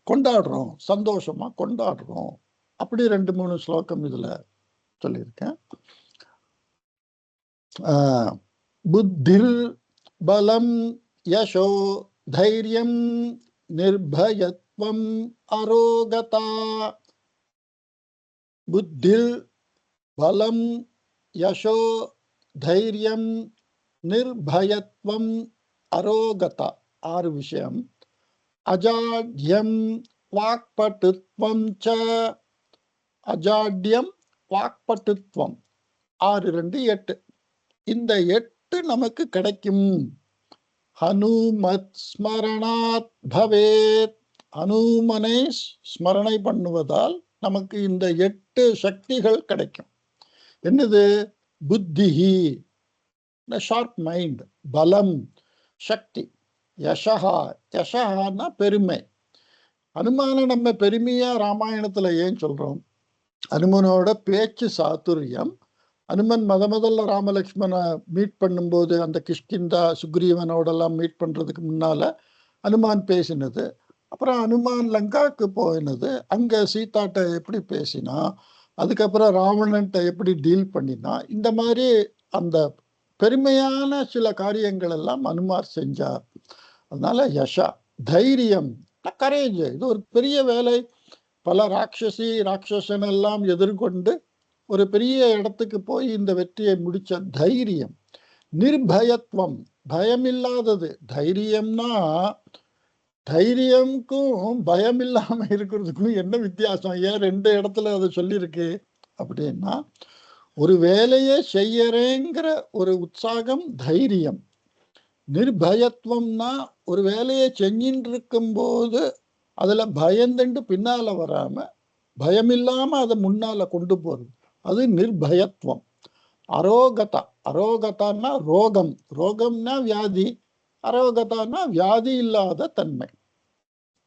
கொண்டாடுறோம், சந்தோஷமா கொண்டாடுறோம். அப்படி 2-3 ஸ்லோகம் இதுல சொல்லியிருக்கேன். புத்திர் பலம் யசோ தைரியம் நிர்பயத்வம் அரோகதா. புத்திர் பலம் யசோ தைரியம் நிர்பயத்வம் அரோகதா. 6 விஷயம். அஜாட்யம் வாக்பட்டுத்வம் ச, அஜாட்யம் வாக்பட்டுத்வம் 6, 2, 8. இந்த 8 நமக்கு கிடைக்கும். ஹனுமத் ஸ்மரணாத் பவேத், ஹனுமனை ஸ்மரணை பண்ணுவதால் நமக்கு இந்த 8 சக்திகள் கிடைக்கும். என்னது? புத்திஹி ஷார்ப் மைண்ட், பலம் சக்தி, யசஹா, யசஹான்னா பெருமை. அனுமான நம்ம பெருமையா ராமாயணத்துல ஏன் சொல்றோம்? அனுமனோட பேச்சு சாதுரியம். அனுமன் முதல்ல ராமலக்ஷ்மண மீட் பண்ணும்போது அந்த கிஷ்கிந்தா சுக்ரீவனோடெல்லாம் மீட் பண்றதுக்கு முன்னால அனுமான் பேசினது, அப்புறம் அனுமான் லங்காவுக்கு போயினது, அங்க சீதாட்ட எப்படி பேசினா, அதுக்கப்புறம் ராவணன்ட்ட எப்படி டீல் பண்ணினா, இந்த மாதிரி அந்த பெருமையான சில காரியங்கள் எல்லாம் அனுமார் செஞ்சார். அதனால யஷா, தைரியம், கரேஜ். இது ஒரு பெரிய வேலை. பல ராட்சசன் எல்லாம் எதிர்கொண்டு ஒரு பெரிய இடத்துக்கு போய் இந்த வெற்றியை முடிச்ச தைரியம். நிர்பயத்துவம், பயமில்லாதது. தைரியம்னா தைரியம்க்கும் பயம் இல்லாம இருக்கிறதுக்கும் என்ன வித்தியாசம்? ஏன் 2 இடத்துல அதை சொல்லியிருக்கு அப்படின்னா, ஒரு வேலையை செய்யறேங்கிற ஒரு உற்சாகம் தைரியம். நிர்பயத்துவம்னா ஒரு வேலையை செஞ்சின்னு இருக்கும் போது அதுல பயந்துண்டு பின்னால வராம பயமில்லாம அதை முன்னால கொண்டு போறது, அது நிர்பயத்துவம். அரோகதா, அரோகதான்னா ரோகம், ரோகம்னா வியாதி, அரோகதான்னா வியாதி இல்லாத தன்மை.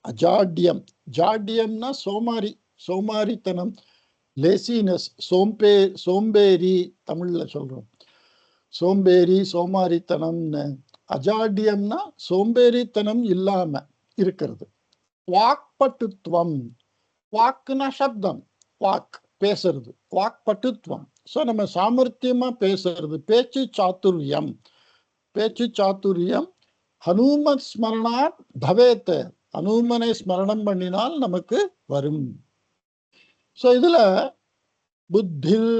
அஜாட்யம், ஜாட்யம்னா சோமாரி, சோமாரித்தனம், லேசினஸ், சோம்பேறி தமிழ்ல சொல்றோம். சோம்பேறி, சோமாரித்தனம்னு. அஜாட்யம்னா சோம்பேறித்தனம் இல்லாம இருக்கிறது. வாக்பட்டுத்துவம், வாக்குனா சப்தம், வாக் பேசுறது, வாக்பட்டுத்துவம். ஸோ நம்ம சாமர்த்தியமா பேசுறது, பேச்சு சாத்துரியம். பேச்சு சாத்துரியம் ஹனுமத் ஸ்மரணாத் பவேத், ஹனுமனை ஸ்மரணம் பண்ணினால் நமக்கு வரும். ஸோ இதுல புத்தில்,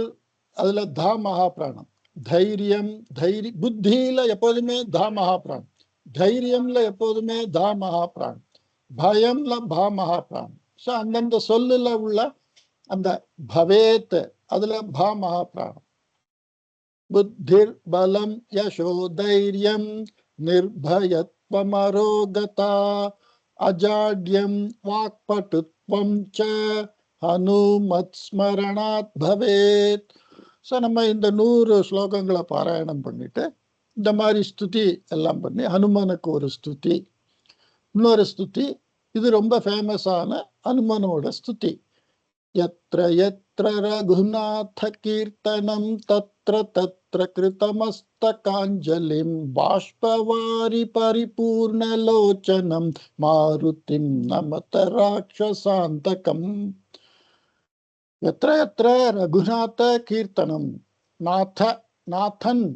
அதுல தா மகாபிராணம். தைரியம், புத்தியில எப்போதுமே தா மகாபிராணம், தைரியம்ல எப்போதுமே தா மகாபிராணம், பயம்ல பா மகாபிராணம். ஸோ அந்தந்த சொல்லுல உள்ள அந்த பவேத் அதுல பா மகாபிராணம். புத்திர் பலம் யசோ தைரியம் நிர்பயத்வமரோகதா அஜாட்யம் வாக்பட்டுத்வம் ச ஹனுமத் ஸ்மரணாத் பவேத். ஸோ நம்ம இந்த 100 ஸ்லோகங்களை பாராயணம் பண்ணிட்டு இந்த மாதிரி ஸ்துதி எல்லாம் பண்ணி, ஹனுமனுக்கு ஒரு ஸ்துதி, இன்னொரு ஸ்துதி, இது ரொம்ப ஃபேமஸான ஹனுமனோட ஸ்துதி. யத்ர யத்ர ரகுநாத கீர்த்தனம் தத்ர தத்ர கிருதமஸ்தகாஞ்சலிம் பாஷ்பவாரி பரிபூர்ணலோச்சனம் மாருதிம் நமத ராட்சசாந்தகம். எத்திர எத்திர ரகுநாத கீர்த்தனம், நாதன்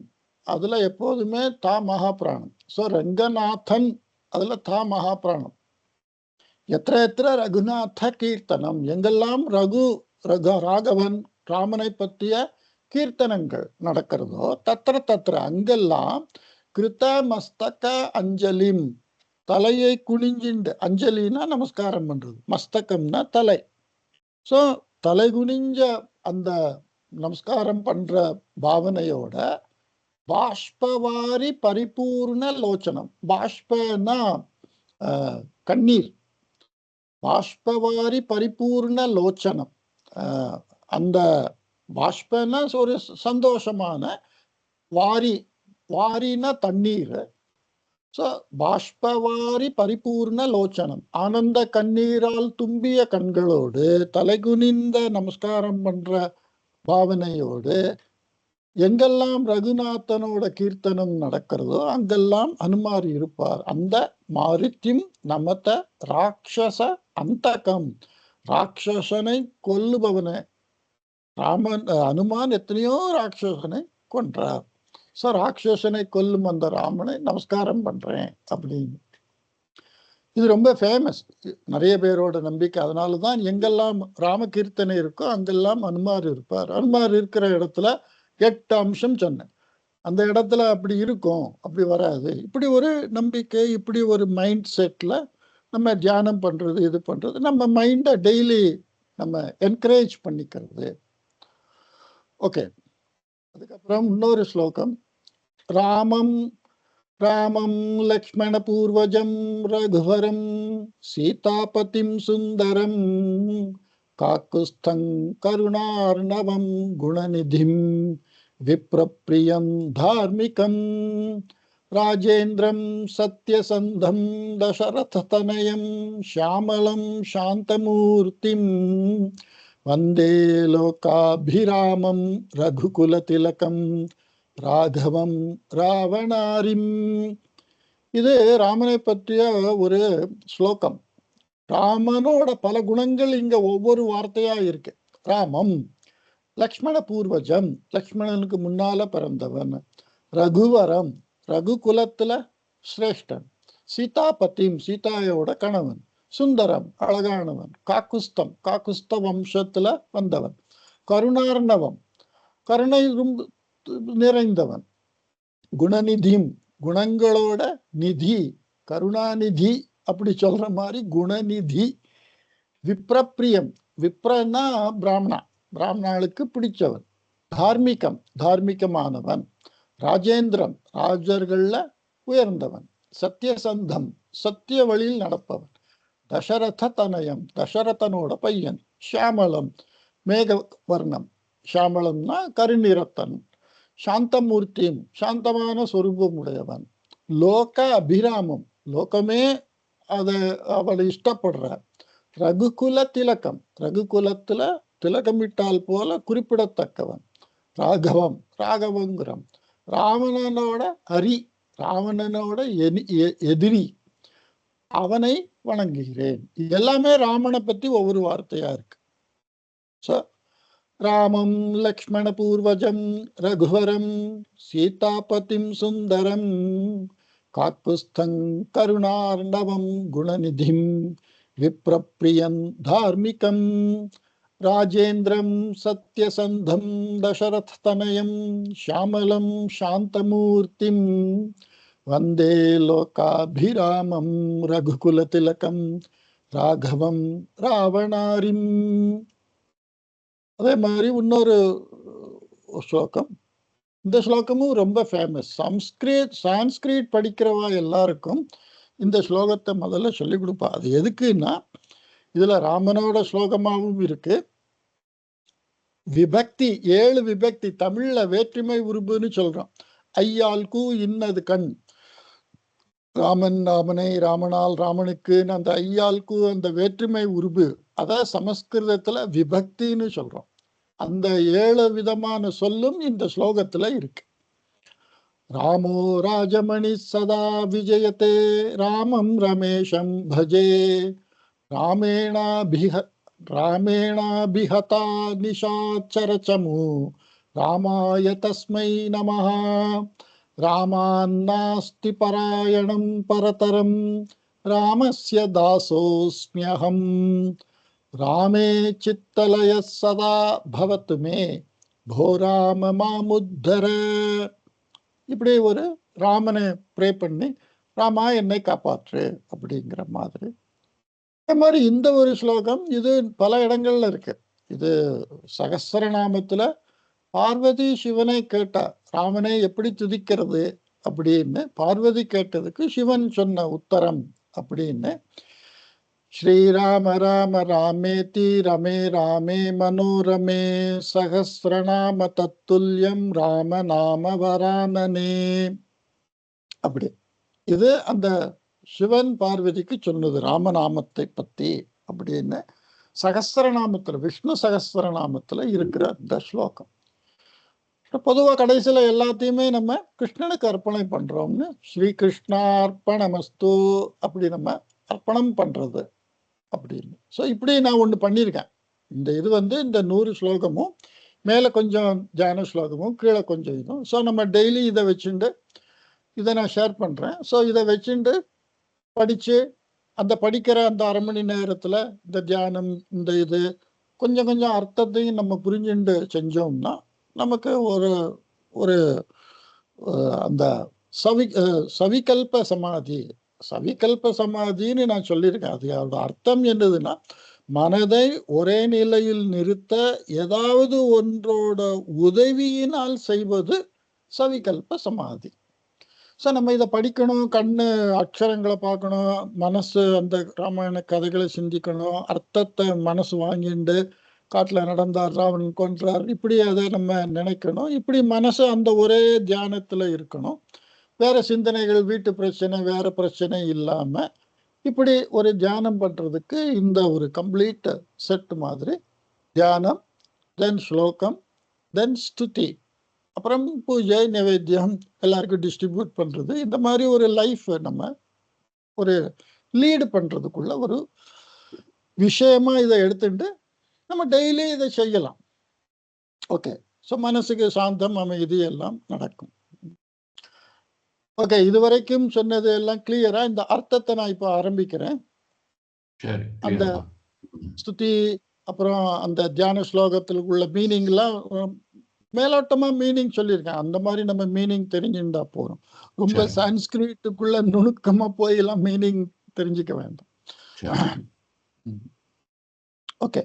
அதுல எப்போதுமே தா மகாபிராணம். ஸோ ரங்கநாதன் அதுல தா மகாபிராணம். எத்திர எத்திர ரகுநாத கீர்த்தனம், எங்கெல்லாம் ராகவன் ராமனை பற்றிய கீர்த்தனங்கள் நடக்கிறதோ தத்திர தத்திர அங்கெல்லாம் கிருத மஸ்தக அஞ்சலிம், தலையை குனிஞ்சிண்டு, அஞ்சலினா நமஸ்காரம் பண்றது, மஸ்தகம்னா தலை. ஸோ தலை குனிஞ்ச அந்த நமஸ்காரம் பண்ற பாவனையோட பாஷ்பவாரி பரிபூர்ண லோச்சனம், பாஷ்பனா கண்ணீர், பாஷ்பவாரி பரிபூர்ண லோச்சனம், அந்த பாஷ்பனா ஒரு சந்தோஷமான, வாரின தண்ணீர். ஸோ பாஷ்பவாரி பரிபூர்ண லோச்சனம், ஆனந்த கண்ணீரால் தும்பிய கண்களோடு தலைகுனிந்த நமஸ்காரம் பண்ற பாவனையோடு எங்கெல்லாம் ரகுநாதனோட கீர்த்தனம் நடக்கிறதோ அங்கெல்லாம் அனுமார் இருப்பார். அந்த மாருத்திம் நமத ராட்சச அந்தகம், ராட்சசனை கொல்லுபவனே. அனுமான் எத்தனையோ ராட்சசனை கொன்றார். ஸோ ராட்சசனை கொல்லும் அந்த ராமனை நமஸ்காரம் பண்றேன் அப்படின்னு. இது ரொம்ப ஃபேமஸ், நிறைய பேரோட நம்பிக்கை. அதனாலதான் எங்கெல்லாம் ராம கீர்த்தனை இருக்கோ அங்கெல்லாம் அனுமார் இருப்பார். அனுமார் இருக்கிற இடத்துல 8 அம்சம் சொன்னேன். அந்த இடத்துல அப்படி இருக்கும், அப்படி வராது. இப்படி ஒரு நம்பிக்கை, இப்படி ஒரு மைண்ட் செட்ல நம்ம தியானம் பண்றது, இது பண்றது, நம்ம மைண்டை டெய்லி நம்ம என்கரேஜ் பண்ணிக்கிறது. ஓகே, அதுக்கப்புறம் இன்னொரு ஸ்லோகம். ராமம் லக்ஷ்மண பூர்வஜம் ரகுவரம் சீதாபதிம் சுந்தரம் காக்குஸ்தங் கருணார்ணவம் குணநிதிம் விப்ரப்ரியம் தார்மிகம் ராஜேந்திரம் சத்யசந்தம் தசரததனயம் ஷியாமலம் சாந்தமூர்த்திம் வந்தே லோகாபிராமம் ரகுகுலதிலகம் ராகவம் ராவணாரிம். இது ராமனை பற்றிய ஒரு ஸ்லோகம். ராமனோட பல குணங்கள் இங்க ஒவ்வொரு வார்த்தையா இருக்கு. ராமம், லக்ஷ்மண பூர்வஜம், லக்ஷ்மணனுக்கு முன்னால பிறந்தவன். ரகுவரம், ரகுகுலத்துல சிரேஷ்டன். சீதாபதிம், சீதாயோட கணவன். சுந்தரம், அழகானவன். காக்குஸ்தம், காக்குஸ்த வம்சத்துல வந்தவன். கருணார்ணவம், கருணை நிறைந்தவன். குணநிதியும், குணங்களோட நிதி, கருணாநிதி அப்படி சொல்ற மாதிரி குணநிதி. விப்ரப்ரியம், விப்ரனா பிராமணா, பிராமணாளுக்கு பிடிச்சவன். தார்மிகம், தார்மிகமானவன். ராஜேந்திரம், ராஜர்கள்ல உயர்ந்தவன். சத்யசந்தம், சத்திய வழியில் நடப்பவன். தசரத தனயம், தசரதனோட பையன். ஷியாமலம், மேக வர்ணம், ஷியாமலம்னா கருநிறத்தன். சாந்தமூர்த்தியும், சாந்தமான சொரூபம் உடையவன். லோக அபிராமம், லோகமே அவளை இஷ்டப்படுற. ரகுகுல திலகம், ரகுகுலத்துல திலகமிட்டால் போல குறிப்பிடத்தக்கவன். ராகவம், ராகவங்குரம், ராவணனோட ராவணனோட எதிரி, அவனை வணங்குகிறேன். எல்லாமே ராமனை பத்தி ஒவ்வொரு வார்த்தையா இருக்கு. ராமம் லக்ஷ்மண பூர்வஜம் ரகுவரம் சீதாபதிம் சுந்தரம் காக்குஸ்தங் கருணார்ணவம் குணநிதிம் விப்ரப்ரியம் தார்மிகம் ராஜேந்திரம் சத்யசந்தம் தசரதனயம் ஷியாமலம் சாந்தமூர்த்திம் வந்தே லோகாபிராமம் ரகுகுலதிலகம் ராகவம் ராவணாரிம். அதே மாதிரி இன்னொரு ஸ்லோகம், இந்த ஸ்லோகமும் ரொம்ப ஃபேமஸ். சான்ஸ்கிரிட் படிக்கிறவா எல்லாருக்கும் இந்த ஸ்லோகத்தை முதல்ல சொல்லிக் கொடுப்பா. அது எதுக்குன்னா, இதுல ராமனோட ஸ்லோகமாகவும் இருக்கு, விபக்தி 7 விபக்தி. தமிழ்ல வேற்றுமை உருபுன்னு சொல்றோம். ஐயாள்கு இன்னது கண், ராமன் ராமனை, ராமனால் ராமனுக்குன்னு அந்த ஐயாள்கு அந்த வேற்றுமை உருபு, அத சமஸ்கிருதத்துல விபக்தின்னு சொல்றோம். அந்த 7 விதமான சொல்லும் இந்த ஸ்லோகத்துல இருக்கு. ராமோ ராஜமணி சதா விஜயதே ராமம் ரமேஷம் பஜே ராமேணாபிஹதா நிஷாச்சரச்சமு ராமாய தஸ்மை நமஹ. ராமான்னாஸ்தி பராயணம் பரதரம் ராமஸ்ய தாசோஸ்ம்யஹம். ராமே சித்தலய சதா பவத்து மே போ ராம மாமுத்தர. இப்படி ஒரு ராமனை ப்ரே பண்ணி, ராமா என்னை காப்பாற்று அப்படிங்கிற மாதிரி. அதே மாதிரி இந்த ஒரு ஸ்லோகம் இது பல இடங்கள்ல இருக்கு. இது சகஸ்ரநாமத்துல பார்வதி சிவனை கேட்டா, ராமனை எப்படி துதிக்கிறது அப்படின்னு பார்வதி கேட்டதுக்கு சிவன் சொன்ன உத்தரம் அப்படின்னு, ஸ்ரீராம ராம ராமேதி ரமே ராமே மனோரமே சகஸ்ரநாம தத்துல்யம் ராம நாம வரானனே. அப்படி இது அந்த சிவன் பார்வதிக்கு சொன்னது ராமநாமத்தை பத்தி அப்படின்னு சகஸ்ரநாமத்துல, விஷ்ணு சகஸ்ரநாமத்துல இருக்கிற அந்த ஸ்லோகம். பொதுவா கடைசியில எல்லாத்தையுமே நம்ம கிருஷ்ணனுக்கு அர்ப்பணை பண்றோம்னு, ஸ்ரீ கிருஷ்ணார்ப்பணமஸ்து அப்படி நம்ம அர்ப்பணம் பண்றது அப்படின்னு. ஸோ இப்படி நான் ஒன்று பண்ணியிருக்கேன். இந்த இது இந்த 100 ஸ்லோகமும் மேலே கொஞ்சம் தியான ஸ்லோகமும் கீழே கொஞ்சம் இதுவும். ஸோ நம்ம டெய்லி இதை வச்சுட்டு இதை நான் ஷேர் பண்ணுறேன். ஸோ இதை வச்சுட்டு படித்து அந்த படிக்கிற அந்த 1/2 மணி நேரத்தில் இந்த தியானம், இந்த இது கொஞ்சம் கொஞ்சம் அர்த்தத்தையும் நம்ம புரிஞ்சுட்டு செஞ்சோம்னா நமக்கு ஒரு ஒரு அந்த சவிகல்ப சமாதி, சவிகல்ப சமாதின்னு நான் சொல்லியிருக்கேன். அது அதோட அர்த்தம் என்னதுன்னா, மனதை ஒரே நிலையில் நிறுத்த ஏதாவது ஒன்றோட உதவியினால் செய்வது சவிகல்ப சமாதி. ஸோ நம்ம இதை படிக்கணும், கண்ணு அக்ஷரங்களை பார்க்கணும், மனசு அந்த ராமாயண கதைகளை சிந்திக்கணும், அர்த்தத்தை மனசு வாங்கிண்டு காட்டில் நடந்தார், ராவணன் கொன்றார், இப்படி அதை நம்ம நினைக்கணும். இப்படி மனசு அந்த ஒரே தியானத்தில் இருக்கணும். வேற சிந்தனைகள், வீட்டு பிரச்சனை, வேற பிரச்சனை இல்லாம இப்படி ஒரு தியானம் பண்றதுக்கு இந்த ஒரு கம்ப்ளீட் செட் மாதிரி தியானம், தென் ஸ்லோகம், தென் ஸ்துதி, அப்புறம் பூஜை நைவேத்தியம் எல்லாருக்கும் டிஸ்ட்ரிபியூட் பண்றது, இந்த மாதிரி ஒரு லைஃப் நம்ம ஒரு லீடு பண்றதுக்குள்ள ஒரு விஷயமா இதை எடுத்துட்டு நம்ம டெய்லி இதை செய்யலாம். ஓகே, ஸோ மனசுக்கு சாந்தம், அமைதி எல்லாம் நடக்கும். ஓகே, இதுவரைக்கும் சொன்னது எல்லாம் கிளியரா? இந்த அர்த்தத்தை நான் இப்போ ஆரம்பிக்கிறேன். அந்த ஸ்துதி அப்புறம் அந்த தியான ஸ்லோகத்தில் உள்ள மீனிங்லாம் மேலோட்டமா மீனிங் சொல்லியிருக்கேன். அந்த மாதிரி நம்ம மீனிங் தெரிஞ்சுட்டா போறோம். ரொம்ப சான்ஸ்கிரிட்டுக்குள்ள நுணுக்கமா போய் எல்லாம் மீனிங் தெரிஞ்சுக்க வேண்டாம். ஓகே,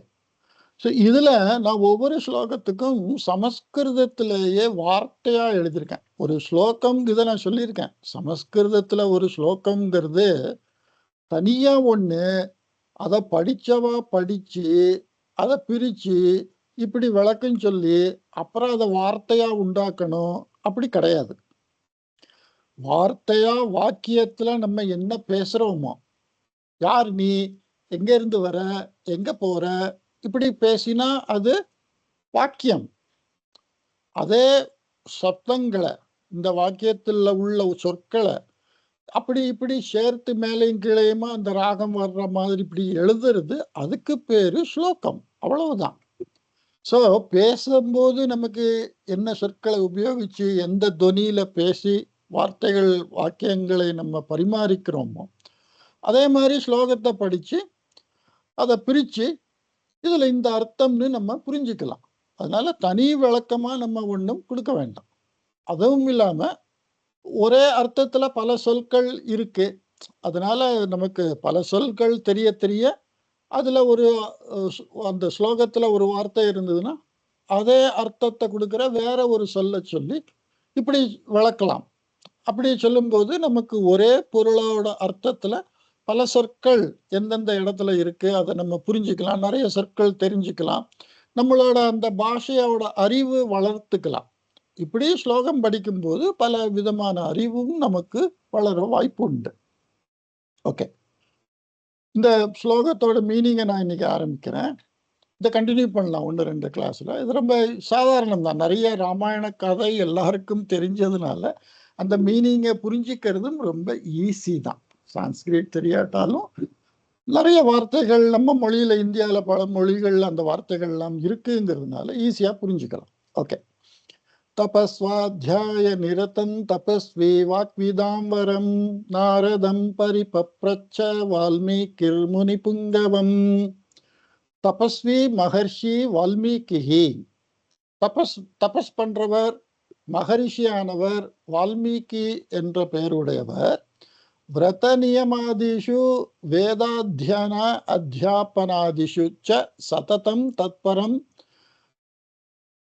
ஸோ இதுல நான் ஒவ்வொரு ஸ்லோகத்துக்கும் சமஸ்கிருதத்திலேயே வார்த்தையா எழுதியிருக்கேன். ஒரு ஸ்லோகம் இதை நான் சொல்லியிருக்கேன். சமஸ்கிருதத்துல ஒரு ஸ்லோகம்ங்கிறது தனியா ஒண்ணு, அதை படிச்சவா படிச்சு அதை பிரிச்சு இப்படி விளக்கம் சொல்லி அப்புறம் அதை வார்த்தையா உண்டாக்கணும் அப்படி கிடையாது. வார்த்தையா வாக்கியத்துல நம்ம என்ன பேசுறோமோ, யார் நீ, எங்க இருந்து வர, எங்க போற, இப்படி பேசினா அது வாக்கியம். அதே சப்தங்களை, இந்த வாக்கியத்துல உள்ள சொற்களை அப்படி இப்படி சேர்த்து மேலையும் கீழையுமா அந்த ராகம் வர்ற மாதிரி இப்படி எழுதுறது, அதுக்கு பேரு ஸ்லோகம். அவ்வளவுதான். ஸோ பேசும்போது நமக்கு என்ன சொற்களை உபயோகிச்சு எந்த தொனியில பேசி வார்த்தைகள் வாக்கியங்களை நம்ம பரிமாறிக்கிறோமோ, அதே மாதிரி ஸ்லோகத்தை படிச்சு அதை பிரிச்சு இதுல இந்த அர்த்தம்னு நம்ம புரிஞ்சுக்கலாம். அதனால தனி விளக்கமா நம்ம ஒண்ணும் கொடுக்க வேண்டாம். அதுவும் இல்லாம ஒரே அர்த்தத்துல பல சொற்கள் இருக்கு. அதனால நமக்கு பல சொற்கள் தெரிய தெரிய அதுல ஒரு அந்த ஸ்லோகத்துல ஒரு வார்த்தை இருந்ததுன்னா அதே அர்த்தத்தை கொடுக்கிற வேற ஒரு சொல்ல சொல்லி இப்படி விளக்கலாம். அப்படி சொல்லும்போது நமக்கு ஒரே பொருளோட அர்த்தத்துல பல சொற்கள் எந்தெந்த இடத்துல இருக்கு அதை நம்ம புரிஞ்சுக்கலாம். நிறைய சொற்கள் தெரிஞ்சுக்கலாம். நம்மளோட அந்த பாஷையோட அறிவு வளர்த்துக்கலாம். இப்படி ஸ்லோகம் படிக்கும்போது பல விதமான அறிவும் நமக்கு வளர வாய்ப்பு உண்டு. ஓகே, இந்த ஸ்லோகத்தோட மீனிங்கை நான் இன்னைக்கு ஆரம்பிக்கிறேன். இதை கண்டினியூ பண்ணலாம் 1-2 கிளாஸ்ல. இது ரொம்ப சாதாரணம் தான். நிறைய ராமாயண கதை எல்லாருக்கும் தெரிஞ்சதுனால அந்த மீனிங்கை புரிஞ்சிக்கிறதும் ரொம்ப ஈஸி தான். சான்ஸ்கிரிட் தெரியாட்டாலும் நிறைய வார்த்தைகள் நம்ம மொழியில, இந்தியாவில் பல மொழிகள் அந்த வார்த்தைகள்லாம் இருக்குங்கிறதுனால ஈஸியா புரிஞ்சுக்கலாம். ஓகே, தபஸ்வாத்தியாய நிரதம் தபஸ்வி வாக்விதாம்பரம் நாரதம் பரிபப்ரச்ச வால்மீகிர் முனி புங்கவம். தபஸ்வி மகர்ஷி வால்மீகி. தபஸ் பண்றவர் மகரிஷியானவர் வால்மீகி என்ற பெயருடையவர். விரத நியமாதிஷு வேதாத்தியன அத்தியாபனாதிஷு ச சததம் தத்பரம்.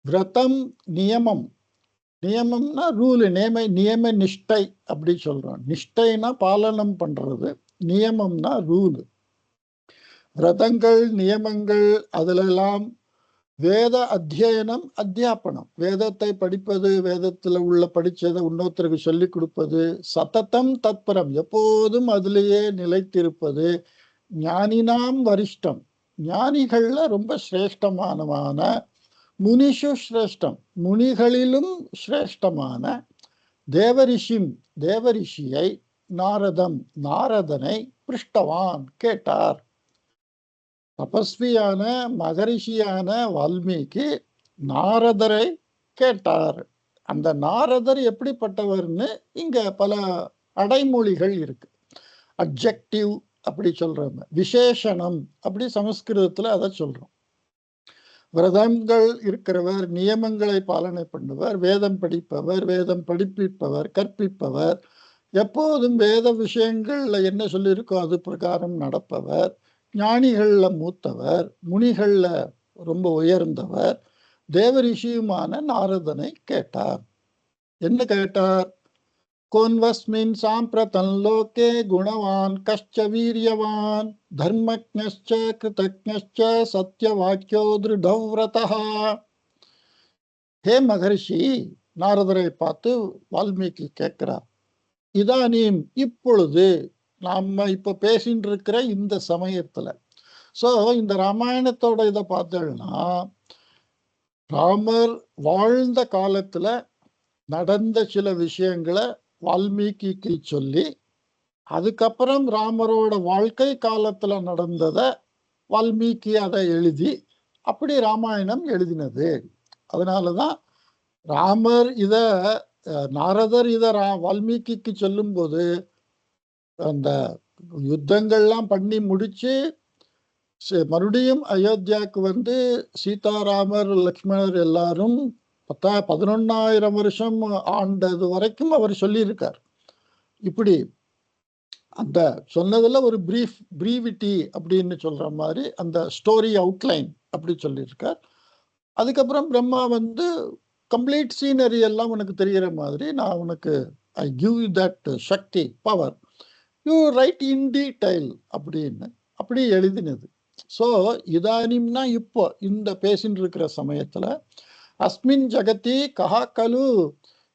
விரதம் நியமம், நியமம்னா ரூல், நியம நிஷ்டை அப்படி சொல்றோம். நிஷ்டைனா பாலனம் பண்றது, நியமம்னா ரூல். விரதங்கள் நியமங்கள் அதிலெல்லாம் வேத அத்தியனம் அத்தியாபனம், வேதத்தை படிப்பது, வேதத்துல உள்ள படிச்சதை இன்னொருத்தருக்கு சொல்லி கொடுப்பது. சததம் தத்பரம், எப்போதும் அதிலேயே நிலைத்திருப்பது. ஞானினாம் வரிஷ்டம், ஞானிகள்ல ரொம்ப சிரேஷ்டமானவான. முனிஷு சிரேஷ்டம், முனிகளிலும் சிரேஷ்டமான. தேவரிஷிம், தேவரிஷியை. நாரதம், நாரதனை. பிருஷ்டவான், கேட்டார். தபஸ்வியான மகரிஷியான வால்மீகி நாரதரை கேட்டார். அந்த நாரதர் எப்படிப்பட்டவர்னு இங்க பல அடைமொழிகள் இருக்கு. அட்ஜெக்டிவ் அப்படி சொல்றாங்க, விசேஷணம் அப்படி சமஸ்கிருதத்துல அதை சொல்றோம். விரதங்கள் இருக்கிறவர், நியமங்களை பாலனை பண்ணுவர், வேதம் படிப்பவர், வேதம் படிப்பிப்பவர், கற்பிப்பவர், எப்போதும் வேத விஷயங்கள்ல என்ன சொல்லியிருக்கோ அது பிரகாரம் நடப்பவர், ஞானிகள்ல மூத்தவர், முனிகள்ல ரொம்ப உயர்ந்தவர். தேவரிஷியுமான நாரதனை கேட்டார். என்ன கேட்டார்? கோன்வஸ்மின் சாம்பிரதம் லோகே குணவான் கஷ்ட வீரியவான் தர்மஜ்ஞஸ்ச கிருதஜ்ஞஸ்ச சத்யவாக்யோ திருடவ்ரதः. ஹே மகரிஷி, நாரதரை பார்த்து வால்மீகி கேட்கிறார். இதானீம், இப்பொழுது நாம இப்ப பேசிட்டு இருக்கிற இந்த சமயத்துல. சோ இந்த ராமாயணத்தோட இதை பார்த்தோம்னா ராமர் வாழ்ந்த காலத்துல நடந்த சில விஷயங்களை வால்மீகிக்கு சொல்லி, அதுக்கப்புறம் ராமரோட வாழ்க்கை காலத்துல நடந்தத வால்மீகி அதை எழுதி, அப்படி ராமாயணம் எழுதினது. அதனாலதான் ராமர் இத நாரதர் இத வால்மீகிக்கு சொல்லும் போது அந்த யுத்தங்கள்லாம் பண்ணி முடிச்சு மறுபடியும் அயோத்தியாவுக்கு வந்து சீதாராமர் லக்ஷ்மணர் எல்லாரும் 11,000 வருஷம் ஆண்டது வரைக்கும் அவர் சொல்லியிருக்கார். இப்படி அந்த சொன்னதுல ஒரு பிரீவிட்டி அப்படின்னு சொல்ற மாதிரி அந்த ஸ்டோரி அவுட்லைன் அப்படி சொல்லியிருக்கார். அதுக்கப்புறம் பிரம்மா வந்து கம்ப்ளீட் சீனரி எல்லாம் உனக்கு தெரிகிற மாதிரி நான் உனக்கு I give you that shakti power, you write in detail அப்படின்னு அப்படி எழுதினது. ஸோ இதானிம்னா இப்போ இந்த பேசின்னு இருக்கிற சமயத்துல அஸ்மின் ஜகதி கஹா கலு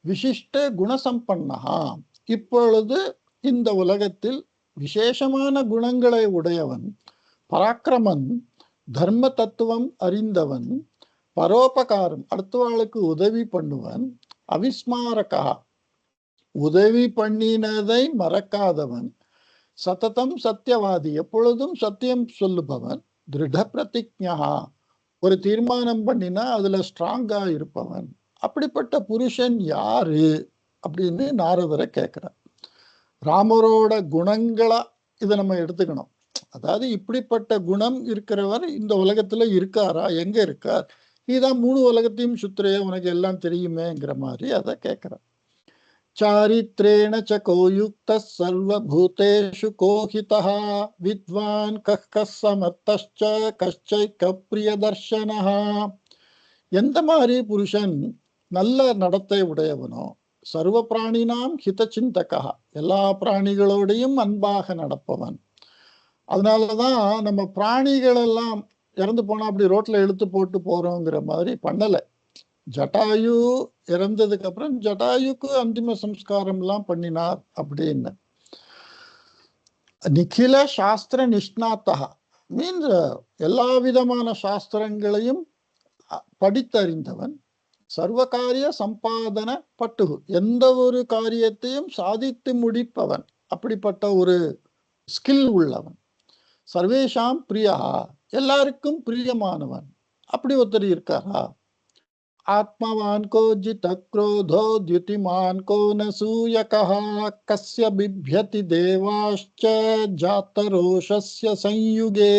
விசிஷ்ட குணசம்பன்னஹா. இப்பொழுது இந்த உலகத்தில் விசேஷமான குணங்களை உடையவன், பராக்கிரமன், தர்ம தத்துவம் அறிந்தவன், பரோபகாரம் அடுத்தவாளுக்கு உதவி பண்ணுவன், அவிஸ்மாரகா உதவி பண்ணினதை மறக்காதவன், சததம் சத்தியவாதி எப்பொழுதும் சத்தியம் சொல்லுபவன், திருட பிரதிஜ்ஞா ஒரு தீர்மானம் பண்ணினா அதுல ஸ்ட்ராங்கா இருப்பவன். அப்படிப்பட்ட புருஷன் யாரு அப்படின்னு நாரதரை கேட்கிறார். ராமரோட குணங்களா இதை நம்ம எடுத்துக்கணும். அதாவது இப்படிப்பட்ட குணம் இருக்கிறவர் இந்த உலகத்துல இருக்காரா, எங்க இருக்கார், நீதான் 3 உலகத்தையும் சுத்துறைய, உனக்கு எல்லாம் தெரியுமேங்கிற மாதிரி அதை கேட்கிறார். चारित्रेण च को युक्तः सर्वभूतेषु को हितः विद्वान् कः समर्थश्च कश्चैकप्रियदर्शनः. எந்த மாதிரி புருஷன் நல்ல நடத்தை உடையவனோ, சர்வ பிராணினாம் ஹிதசிந்தகா, எல்லா பிராணிகளோடையும் அன்பாக நடப்பவன். அதனாலதான் நம்ம பிராணிகள் எல்லாம் இறந்து போனா அப்படி ரோட்ல இழுத்து போட்டு போறோங்கிற மாதிரி பண்ணல. ஜட்டாயு இறந்ததுக்கு அப்புறம் ஜட்டாயுக்கு அந்திம சம்ஸ்காரம் எல்லாம் பண்ணினார் அப்படின்னு. நிகில சாஸ்திர நிஷ்ணாத்தா மீன்ஸ் எல்லா விதமான சாஸ்திரங்களையும் படித்தறிந்தவன். சர்வகாரிய சம்பாதன பட்டுகு, எந்த ஒரு காரியத்தையும் சாதித்து முடிப்பவன், அப்படிப்பட்ட ஒரு ஸ்கில் உள்ளவன். சர்வேஷாம் பிரியா, எல்லாருக்கும் பிரியமானவன், அப்படி ஒருத்தர் இருக்காரா? आत्मवान को जित क्रोधो द्युतिमान को न सूयकः कस्य बिभ्यति देवाश्च जातरोषस्य संयुगे.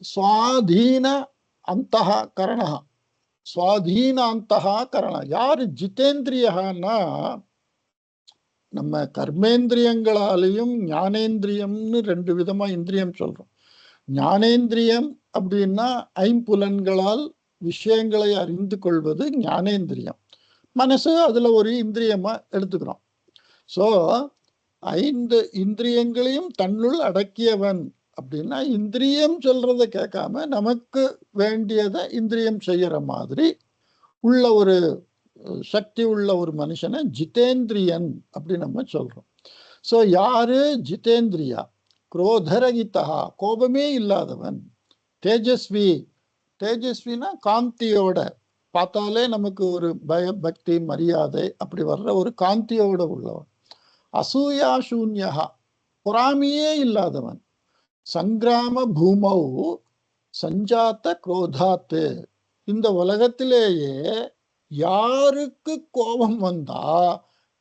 स्वाधीन अंतःकरण, स्वाधीन अंतःकरण, யார் ஜிதேந்திரியனா, நம்ம கர்மேந்திரியங்களாலையும் ஞானேந்திரியம்னு 2 விதமா இந்திரியம் சொல்றோம். ஞானேந்திரியம் அப்படின்னா ஐம்புலன்களால் விஷயங்களை அறிந்து கொள்வது ஞானேந்திரியம். மனசு அதுல ஒரு இந்திரியமா எடுத்துக்கிறோம். சோ 5 இந்திரியங்களையும் தன்னுள் அடக்கியவன் அப்படின்னா, இந்திரியம் சொல்றதை கேட்காம நமக்கு வேண்டியதை இந்திரியம் செய்யற மாதிரி உள்ள ஒரு சக்தி உள்ள ஒரு மனுஷனை ஜிதேந்திரியன் அப்படி நம்ம சொல்றோம். சோ யாரு ஜிதேந்திரியா? குரோதரகிதா, கோபமே இல்லாதவன். தேஜஸ்வி, தேஜஸ்வினா காந்தியோட பார்த்தாலே நமக்கு ஒரு பய பக்தி மரியாதை அப்படி வர்ற ஒரு காந்தியோட உள்ளவன். அசூயா சூன்யா, பொறாமையே இல்லாதவன். சங்கிராம பூமௌ சஞ்சாத்த குரோதாத்து, இந்த உலகத்திலேயே யாருக்கு கோபம் வந்தா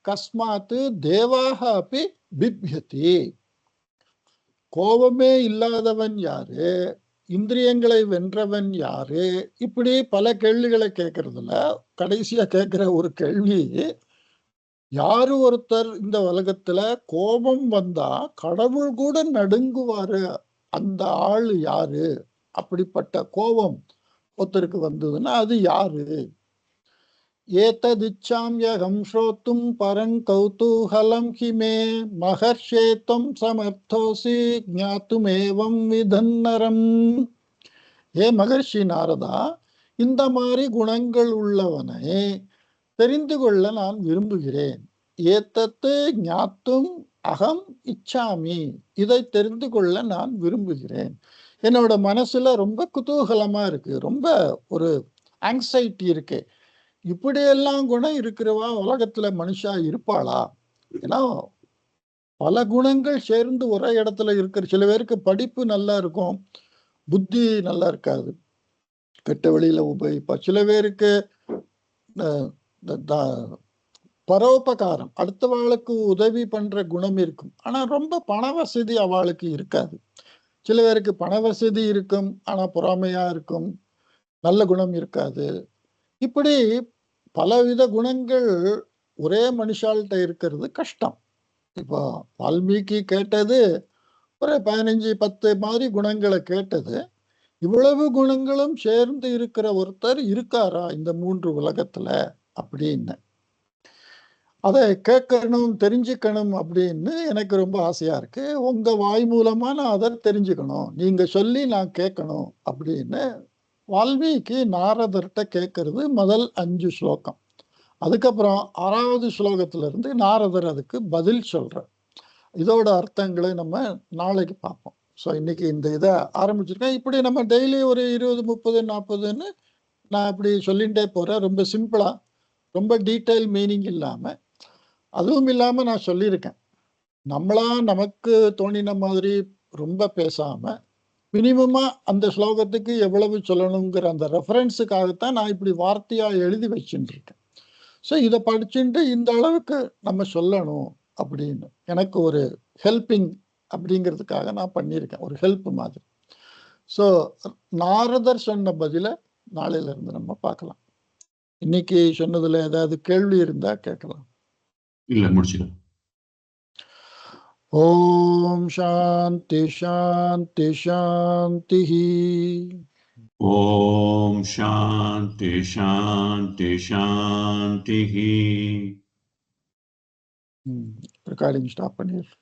கஸ்மாத்து தேவாக அப்படி பிப்யதி, கோபமே இல்லாதவன் யாரு, இந்திரியங்களை வென்றவன் யாரு, இப்படி பல கேள்விகளை கேட்கறதுல கடைசியா கேட்கிற ஒரு கேள்வி, யாரு ஒருத்தர் இந்த உலகத்துல கோபம் வந்தா கடவுள் கூட நடுங்குவாரு, அந்த ஆள் யாரு, அப்படிப்பட்ட கோபம் ஒருத்தருக்கு வந்ததுன்னா அது யாரு? ஏததிச்சாம்யகம் ஸ்ரோத்தும் பரங் கௌதூஹலம் ஹிமே மகர்ஷேத்வம் சமர்த்தோசி ஞாத்துமேவம் விதன்னரம். ஏ மகர்ஷி நாரதா, இந்த மாதிரி குணங்கள் உள்ளவனை தெரிந்து கொள்ள நான் விரும்புகிறேன். ஏத்தத்து ஞாத்தும் அகம் இச்சாமி, இதை தெரிந்து கொள்ள நான் விரும்புகிறேன். என்னோட மனசுல ரொம்ப குதூகலமா இருக்கு, ரொம்ப ஒரு ஆங்ஸைட்டி இருக்கு. இப்படியெல்லாம் குணம் இருக்கிறவா உலகத்துல மனுஷா இருப்பாளா? ஏன்னா பல குணங்கள் சேர்ந்து ஒரே இடத்துல இருக்கிற. சில பேருக்கு படிப்பு நல்லா இருக்கும், புத்தி நல்லா இருக்காது, கெட்ட வழியில உபயோகிப்பா. சில பேருக்கு பரோபகாரம், அடுத்தவாளுக்கு உதவி பண்ற குணம் இருக்கும், ஆனா ரொம்ப பண வசதி அவளுக்கு இருக்காது. சில பேருக்கு பண வசதி இருக்கும், ஆனா பொறாமையா இருக்கும், நல்ல குணம் இருக்காது. இப்படி பலவித குணங்கள் ஒரே மனுஷால்கிட்ட இருக்கிறது கஷ்டம். இப்போ வால்மீகி கேட்டது ஒரு 15-10 மாதிரி குணங்களை கேட்டது. இவ்வளவு குணங்களும் சேர்ந்து இருக்கிற ஒருத்தர் இருக்காரா இந்த 3 உலகத்துல அப்படின்னு அதை கேட்கணும், தெரிஞ்சுக்கணும் அப்படின்னு எனக்கு ரொம்ப ஆசையா இருக்கு. உங்க வாய் மூலமா நான் அதை தெரிஞ்சுக்கணும், நீங்க சொல்லி நான் கேட்கணும் அப்படின்னு வால்மீகி நாரதர்கிட்ட கேட்கறது முதல் 5 ஸ்லோகம். அதுக்கப்புறம் 6வது ஸ்லோகத்துல இருந்து நாரதர் அதுக்கு பதில் சொல்றார். இதோட அர்த்தங்களை நம்ம நாளைக்கு பார்ப்போம். ஸோ இன்னைக்கு இந்த இதை ஆரம்பிச்சிருக்கேன். இப்படி நம்ம டெய்லி ஒரு 20, 30, 40ன்னு நான் இப்படி சொல்லிகிட்டே போறேன். ரொம்ப சிம்பிளா, ரொம்ப டீட்டெயில் மீனிங் இல்லாம. அதுவும் இல்லாம நான் சொல்லியிருக்கேன், நம்மளா நமக்கு தோணின மாதிரி ரொம்ப பேசாம மினிமமா அந்த ஸ்லோகத்துக்கு எவ்வளவு சொல்லணுங்கிற அந்த ரெஃபரன்ஸுக்காகத்தான் நான் இப்படி வார்த்தையா எழுதி வச்சுட்டு இருக்கேன். ஸோ இதை படிச்சுட்டு இந்த அளவுக்கு நம்ம சொல்லணும் அப்படின்னு எனக்கு ஒரு ஹெல்பிங் அப்படிங்கிறதுக்காக நான் பண்ணியிருக்கேன், ஒரு ஹெல்ப் மாதிரி. ஸோ நாரதர் சொன்ன பதில நாளையில இருந்து நம்ம பார்க்கலாம். இன்னைக்கு சொன்னதுல ஏதாவது கேள்வி இருந்தா கேட்கலாம். இல்ல, முடிச்சிடும். ஓம் சாந்தி சாந்தி சாந்தி. ஓம் சாந்தி சாந்தி சாந்தி. ரெக்கார்டிங் ஸ்டாப் பண்ணிடுறேன்.